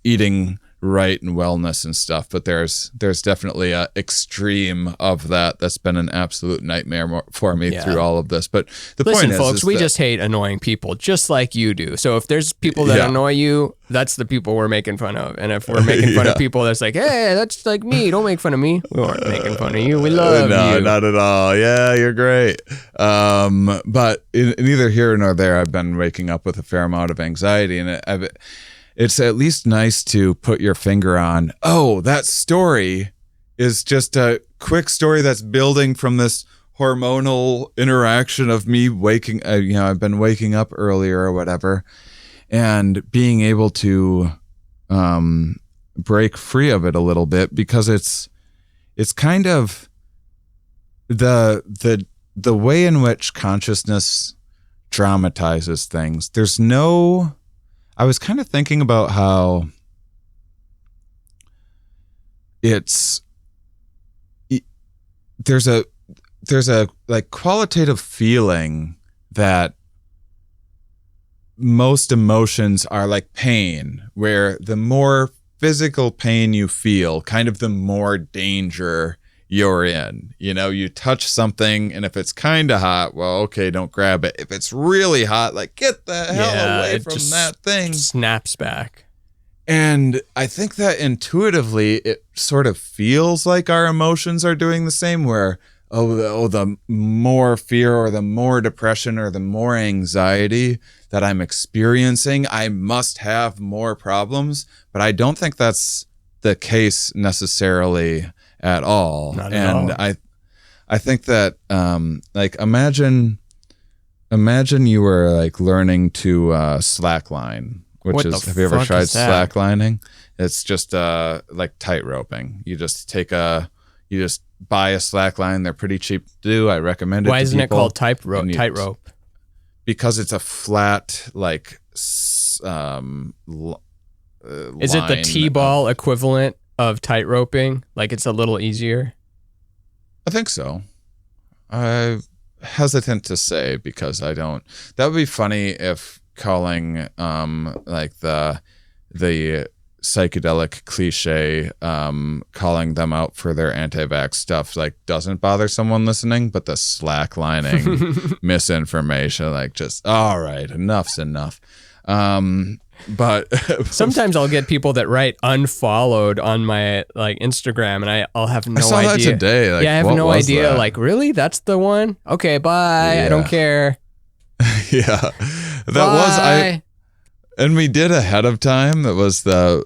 eating right and wellness and stuff, but there's definitely a extreme of that's been an absolute nightmare for me through all of this. But the point is, folks, we just hate annoying people just like you do. So if there's people that annoy you, that's the people we're making fun of. And if we're making fun of people that's like, hey, that's like me, don't make fun of me, we aren't making fun of you, we love you. No, not at all. Yeah, you're great. But neither here nor there, I've been waking up with a fair amount of anxiety, and it's at least nice to put your finger on, that story is just a quick story that's building from this hormonal interaction of me waking, I've been waking up earlier or whatever, and being able to break free of it a little bit, because it's kind of the way in which consciousness dramatizes things. I was kind of thinking about how there's a like qualitative feeling that most emotions are like pain, where the more physical pain you feel, kind of the more danger you're in. You touch something, and if it's kind of hot, well, okay, don't grab it. If it's really hot, like, get the hell away from that thing. Snaps back. And I think that intuitively it sort of feels like our emotions are doing the same, where the more fear or the more depression or the more anxiety that I'm experiencing, I must have more problems. But I don't think that's the case necessarily at all. Not at all. I think that like imagine you were like learning to slackline, which is, have you ever tried slacklining? It's just like tight roping. You just buy a slackline. They're pretty cheap to do. I recommend it. Why isn't it called tight rope? Because it's a flat like is it the T-ball equivalent of tight roping? Like it's a little easier? I think so. I'm hesitant to say because I don't. That would be funny if calling like the psychedelic cliche, calling them out for their anti-vax stuff, like doesn't bother someone listening, but the slacklining misinformation, like just, all right, enough's enough. But sometimes I'll get people that write unfollowed on my like Instagram, and I'll have no idea. I saw that today. Like, yeah, I have no idea. That? Like, really? That's the one? Okay, bye. Yeah. I don't care. Yeah, and we did ahead of time. That was there's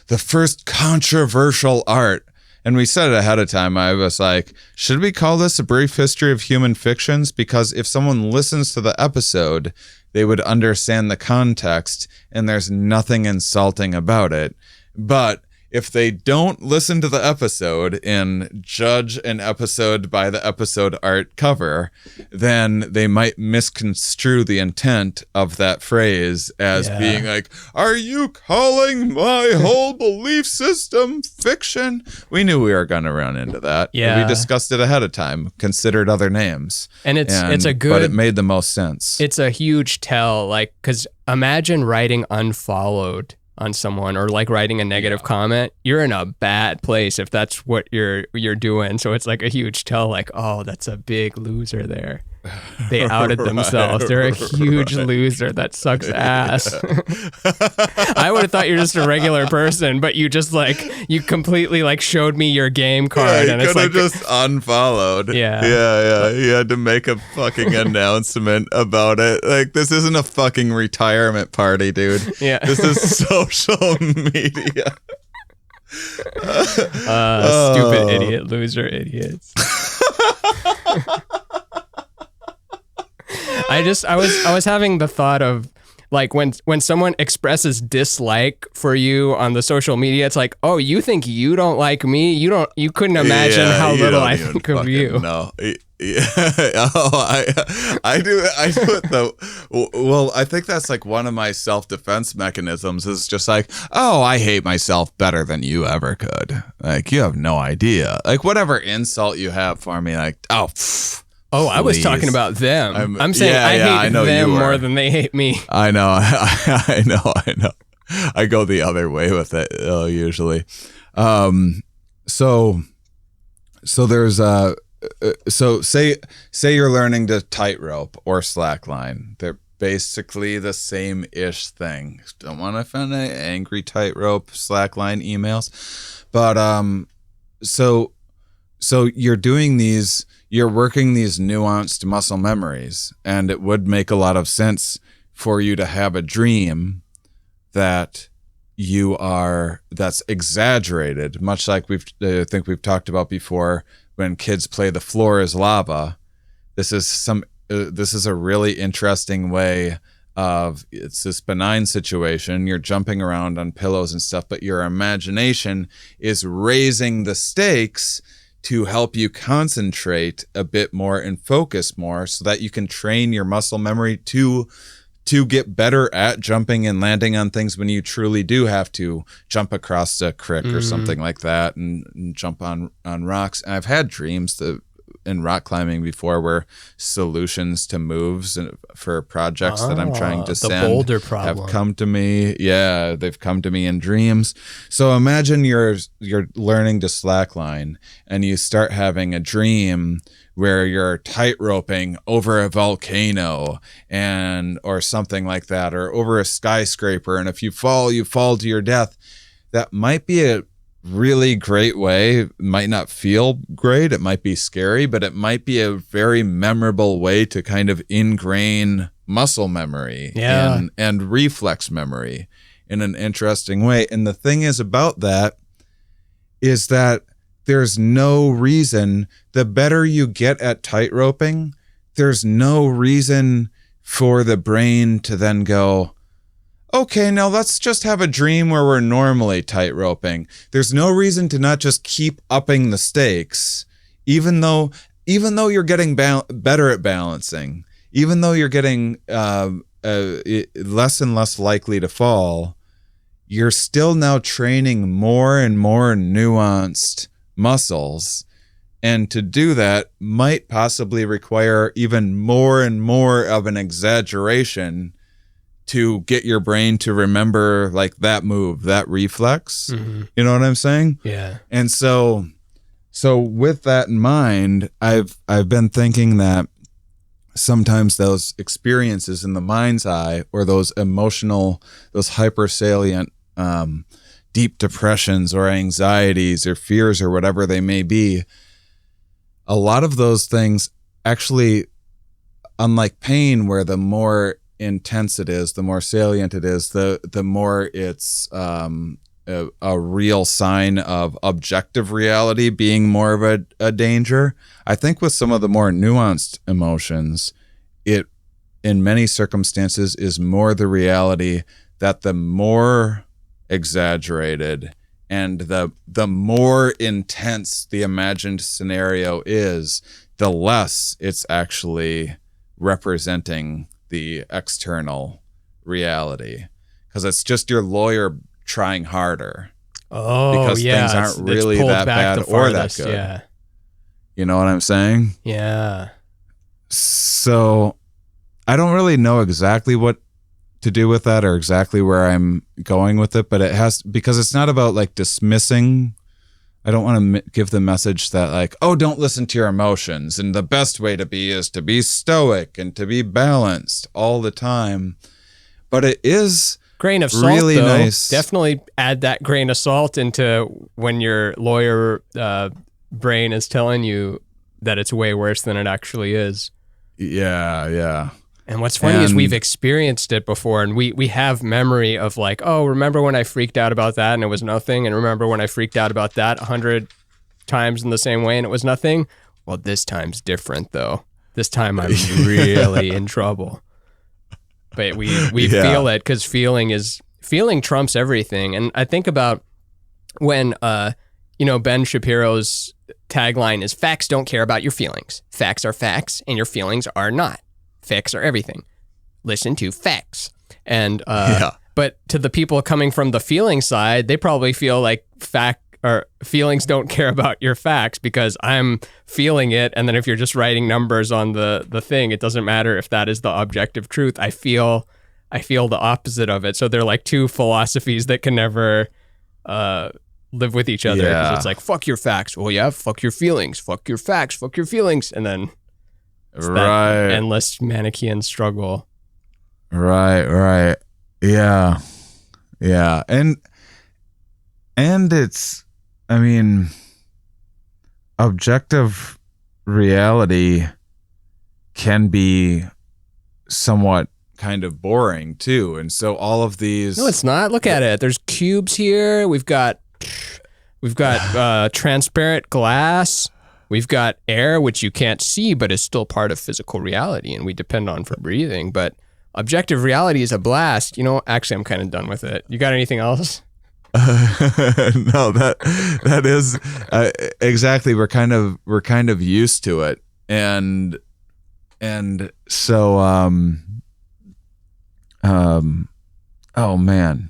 the first controversial art. And we said it ahead of time. I was like, should we call this a brief history of human fictions? Because if someone listens to the episode, they would understand the context, and there's nothing insulting about it. But if they don't listen to the episode and judge an episode by the episode art cover, then they might misconstrue the intent of that phrase as being like, are you calling my whole belief system fiction? We knew we were going to run into that. Yeah. We discussed it ahead of time, considered other names. And it's a good... But it made the most sense. It's a huge tell, like, because imagine writing unfollowed on someone, or like writing a negative comment. You're in a bad place if that's what you're doing. So it's like a huge tell, like, oh, that's a big loser there. They outed themselves. They're a huge loser. That sucks ass. I would have thought you're just a regular person, but you just like, you completely like showed me your game card, and it's like just unfollowed. Yeah. You had to make a fucking announcement about it. Like, this isn't a fucking retirement party, dude. Yeah. This is social media. Stupid idiot, loser idiots. I was having the thought of like when someone expresses dislike for you on the social media, it's like, oh, you think you don't like me? You couldn't imagine how little I think of you. No. Yeah. Oh, I do it though. Well, I think that's like one of my self-defense mechanisms is just like, oh, I hate myself better than you ever could. Like, you have no idea. Like, whatever insult you have for me, like, oh, pfft. Oh, I was talking about them. I'm saying I hate them more than they hate me. I know. I know. I go the other way with it usually. So there's so say you're learning to tightrope or slackline. They're basically the same-ish thing. Don't want to offend any angry tightrope slackline emails, but so you're doing these. You're working these nuanced muscle memories, and it would make a lot of sense for you to have a dream that's exaggerated, much like I think we've talked about before when kids play the floor is lava. This is a really interesting way of, it's this benign situation. You're jumping around on pillows and stuff, but your imagination is raising the stakes to help you concentrate a bit more and focus more so that you can train your muscle memory to get better at jumping and landing on things when you truly do have to jump across a creek or something like that and jump on rocks. And I've had dreams in rock climbing before where solutions to moves for projects that I'm trying to send boulder problem have come to me. Yeah, they've come to me in dreams. So imagine you're learning to slackline and you start having a dream where you're tightroping over a volcano or something like that, or over a skyscraper. And if you fall to your death. That might be a really great way. It might not feel great. It might be scary, but it might be a very memorable way to kind of ingrain muscle memory and reflex memory in an interesting way. And the thing is about that is that there's no reason, the better you get at tightroping, there's no reason for the brain to then go, okay, now let's just have a dream where we're normally tightroping. There's no reason to not just keep upping the stakes, even though you're getting better at balancing, even though you're getting less and less likely to fall, you're still now training more and more nuanced muscles. And to do that might possibly require even more and more of an exaggeration to get your brain to remember like that move, that reflex. Mm-hmm. You know what I'm saying? Yeah. And so with that in mind, I've been thinking that sometimes those experiences in the mind's eye, or those emotional, those hypersalient, deep depressions or anxieties or fears or whatever they may be, a lot of those things actually, unlike pain, where the more intense it is, the more salient it is, the more it's a real sign of objective reality being more of a danger. I think with some of the more nuanced emotions, it in many circumstances is more the reality that the more exaggerated and the more intense the imagined scenario is, the less it's actually representing the external reality, because it's just your lawyer trying harder. Because things aren't really that bad or that good. Yeah. You know what I'm saying? Yeah. So I don't really know exactly what to do with that or exactly where I'm going with it, but it has, because it's not about like dismissing. I don't want to give the message that like, oh, don't listen to your emotions, and the best way to be is to be stoic and to be balanced all the time. But it is grain of salt, really though. nice. Definitely add that grain of salt into when your lawyer brain is telling you that it's way worse than it actually is. Yeah. And what's funny is we've experienced it before, and we have memory of like, oh, remember when I freaked out about that and it was nothing? And remember when I freaked out about that 100 times in the same way and it was nothing? Well, this time's different, though. This time I'm really in trouble. But we feel it, because feeling trumps everything. And I think about when, Ben Shapiro's tagline is, facts don't care about your feelings. Facts are facts and your feelings are not. Facts are everything. Listen to facts. And but to the people coming from the feeling side, they probably feel like feelings don't care about your facts, because I'm feeling it. And then if you're just writing numbers on the thing, it doesn't matter if that is the objective truth. I feel the opposite of it. So they're like two philosophies that can never live with each other. Yeah. 'Cause it's like, fuck your facts. Well, yeah, fuck your feelings. Fuck your facts. Fuck your feelings. And then it's that endless Manichaean struggle. Right. Yeah. And it's, I mean, objective reality can be somewhat kind of boring too. And so all of these... No, it's not. Look at it. There's cubes here. We've got transparent glass. We've got air, which you can't see, but is still part of physical reality, and we depend on for breathing. But objective reality is a blast. Actually, I'm kind of done with it. You got anything else? No, that is exactly. We're kind of used to it, and so oh man,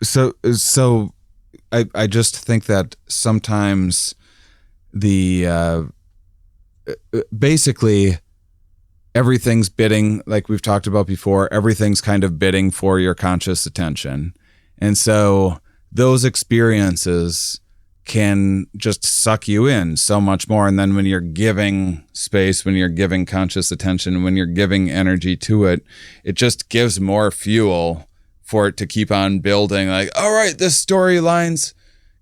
so I just think that sometimes basically everything's bidding, like we've talked about before, everything's kind of bidding for your conscious attention. And so those experiences can just suck you in so much more. And then when you're giving space, when you're giving conscious attention, when you're giving energy to it, it just gives more fuel for it to keep on building. Like, all right, this storyline's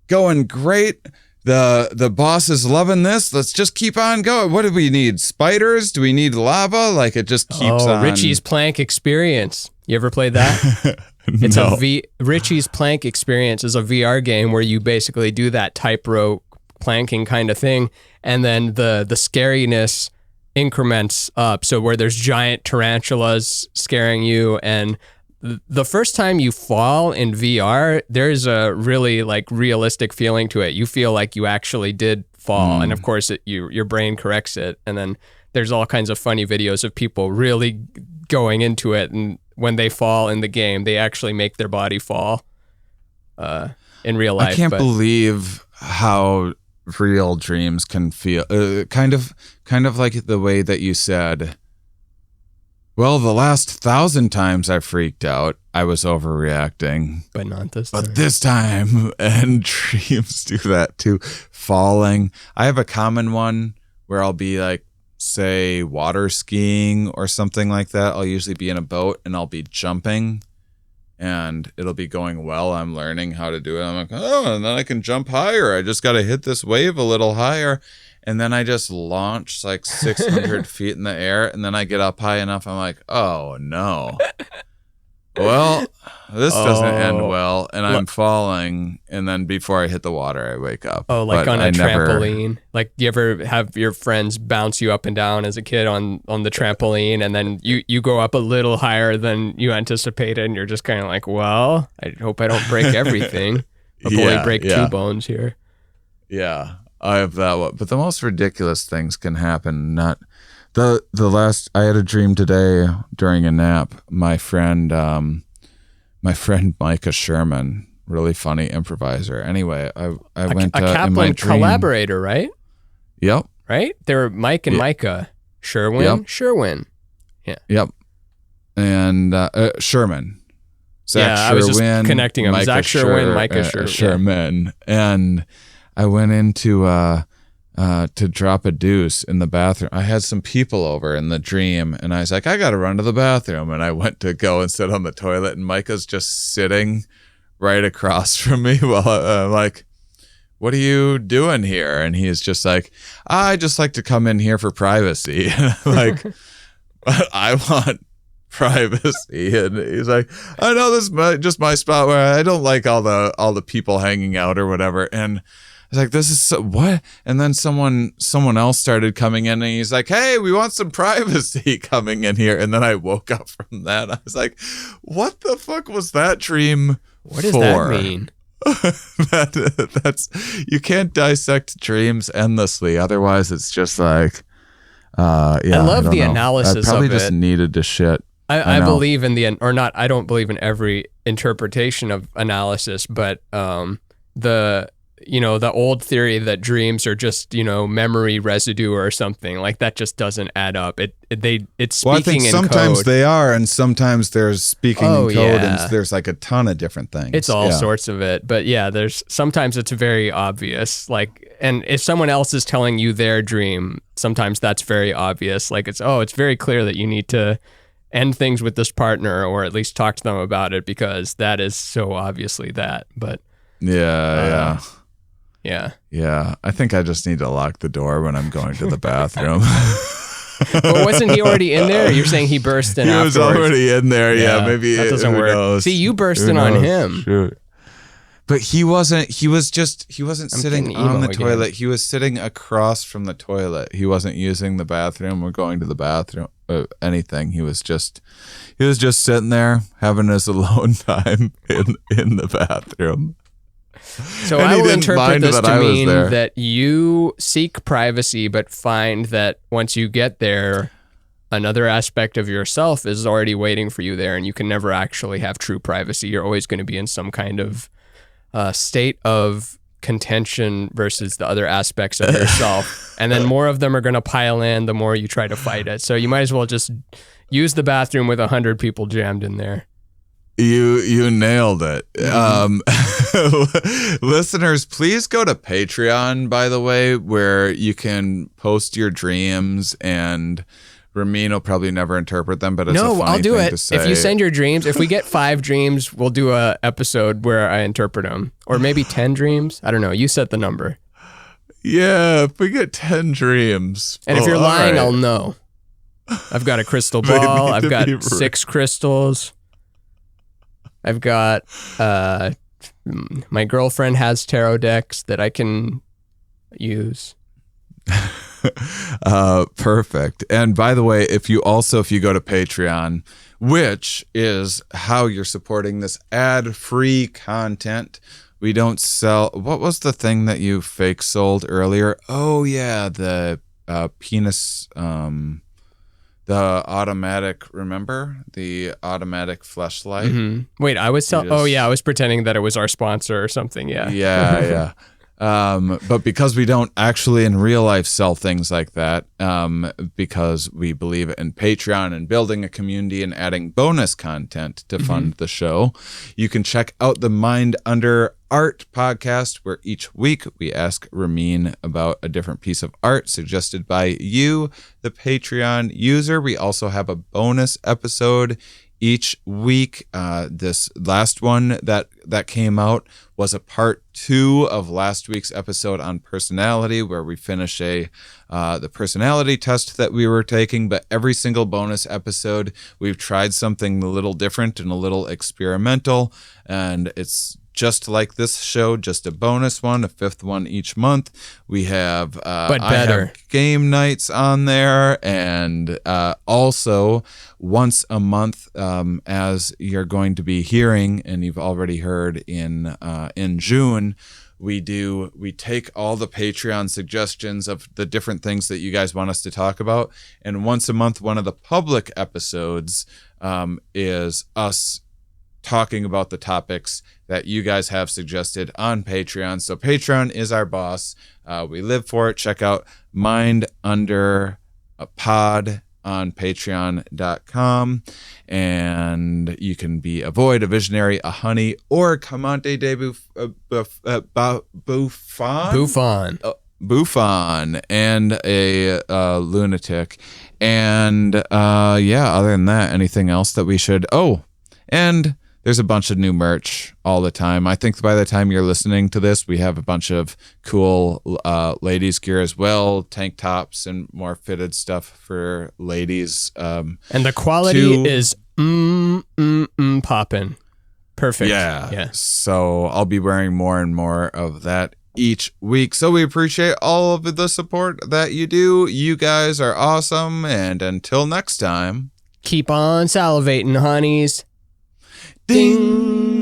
going great. The boss is loving this. Let's just keep on going. What do we need? Spiders? Do we need lava? Like, it just keeps on. Richie's Plank Experience. You ever played that? It's No. Richie's Plank Experience is a VR game where you basically do that tightrope planking kind of thing, and then the scariness increments up. So where there's giant tarantulas scaring you, and the first time you fall in VR, there's a really like realistic feeling to it. You feel like you actually did fall, and of course your brain corrects it. And then there's all kinds of funny videos of people really going into it, and when they fall in the game, they actually make their body fall in real life. I can't believe how real dreams can feel. Kind of like the way that you said, Well, the last 1,000 times I freaked out, I was overreacting. But not this time. But this time, and dreams do that too. Falling. I have a common one where I'll be like, say, water skiing or something like that. I'll usually be in a boat and I'll be jumping and it'll be going well. I'm learning how to do it. I'm like, oh, and then I can jump higher. I just got to hit this wave a little higher. And then I just launch like 600 feet in the air. And then I get up high enough. I'm like, oh, no. Well, this doesn't end well. And I'm falling. And then before I hit the water, I wake up. Oh, like on a trampoline? Like, do you ever have your friends bounce you up and down as a kid on the trampoline? And then you go up a little higher than you anticipated. And you're just kind of like, well, I hope I don't break everything. I'll only break 2 bones here. Yeah. I have that one, but the most ridiculous things can happen. Not the last. I had a dream today during a nap. My friend Mika Sherman, really funny improviser. Anyway, I went a Kaplan in my dream, collaborator, right? Yep. Right. They were Mike and Mika. Sherwin. Yeah. Yep. And Sherman. Zach I Sherwin, was just connecting them. Zach Sherwin, Mika Sherman, and I went into to drop a deuce in the bathroom. I had some people over in the dream, and I was like, I got to run to the bathroom. And I went to go and sit on the toilet, and Micah's just sitting right across from me while I'm like, what are you doing here? And he's just like, I just like to come in here for privacy. And I'm like, I want privacy. And he's like, I know this is just my spot where I don't like all the people hanging out or whatever. And I was like, this is so, what? And then someone else started coming in and he's like, hey, we want some privacy coming in here. And then I woke up from that. I was like, what the fuck was that dream What does that mean? That's you can't dissect dreams endlessly. Otherwise it's just like, I love the know. analysis I probably of just it. needed to shit. I believe in I don't believe in every interpretation of analysis, but the old theory that dreams are just, memory residue or something, like that just doesn't add up. It's speaking I think in sometimes code. they are, and sometimes there's speaking in code, and there's like a ton of different things. It's all sorts of it. But sometimes it's very obvious. Like, and if someone else is telling you their dream, sometimes that's very obvious. Like it's very clear that you need to end things with this partner, or at least talk to them about it, because that is so obviously that. But yeah. I think I just need to lock the door when I'm going to the bathroom. But wasn't he already in there? You're saying he burst in afterwards? He was already in there. Yeah, maybe that doesn't work. Knows? See, you burst in on him. Shoot. But he wasn't sitting on the toilet. He was sitting across from the toilet. He wasn't using the bathroom or going to the bathroom or anything. He was just sitting there having his alone time in the bathroom. So I will interpret this to mean that you seek privacy, but find that once you get there, another aspect of yourself is already waiting for you there, and you can never actually have true privacy. You're always going to be in some kind of state of contention versus the other aspects of yourself. And then more of them are going to pile in the more you try to fight it. So you might as well just use the bathroom with 100 people jammed in there. You nailed it. Listeners, please go to Patreon, by the way, where you can post your dreams, and Ramin will probably never interpret them, but it's a funny I'll do thing it. to say. If you send your dreams, if we get 5 dreams, we'll do a episode where I interpret them. Or maybe 10 dreams. I don't know. You set the number. Yeah, if we get 10 dreams. And if you're lying, I'll know. I've got a crystal ball. I've got 6 crystals. I've got my girlfriend has tarot decks that I can use. Perfect. And by the way, if you go to Patreon, which is how you're supporting this ad-free content, we don't sell. What was the thing that you fake sold earlier? Oh yeah, the penis. The automatic, remember? The automatic fleshlight. Mm-hmm. Wait, I was I was pretending that it was our sponsor or something. Yeah. Yeah. But because we don't actually in real life sell things like that, because we believe in Patreon and building a community and adding bonus content to fund the show, you can check out the Mind Under Art podcast, where each week we ask Ramin about a different piece of art suggested by you, the Patreon user. We also have a bonus episode each week. This last one that came out was a part 2 of last week's episode on personality, where we finish the personality test that we were taking. But every single bonus episode, we've tried something a little different and a little experimental, and it's just like this show, just a bonus one, a 5th one each month. We have but I better have game nights on there, and also once a month, as you're going to be hearing, and you've already heard in June, we take all the Patreon suggestions of the different things that you guys want us to talk about, and once a month, one of the public episodes is us talking about the topics that you guys have suggested on Patreon. So Patreon is our boss. We live for it. Check out Mind Under a Pod on patreon.com, and you can be a void, a visionary, a honey, or Comante de Buffon, and a lunatic. And other than that, anything else that we should... and there's a bunch of new merch all the time. I think by the time you're listening to this, we have a bunch of cool ladies gear as well, tank tops and more fitted stuff for ladies. And the quality is popping. Perfect. Yeah. So I'll be wearing more and more of that each week. So we appreciate all of the support that you do. You guys are awesome. And until next time, keep on salivating, honeys. Ding!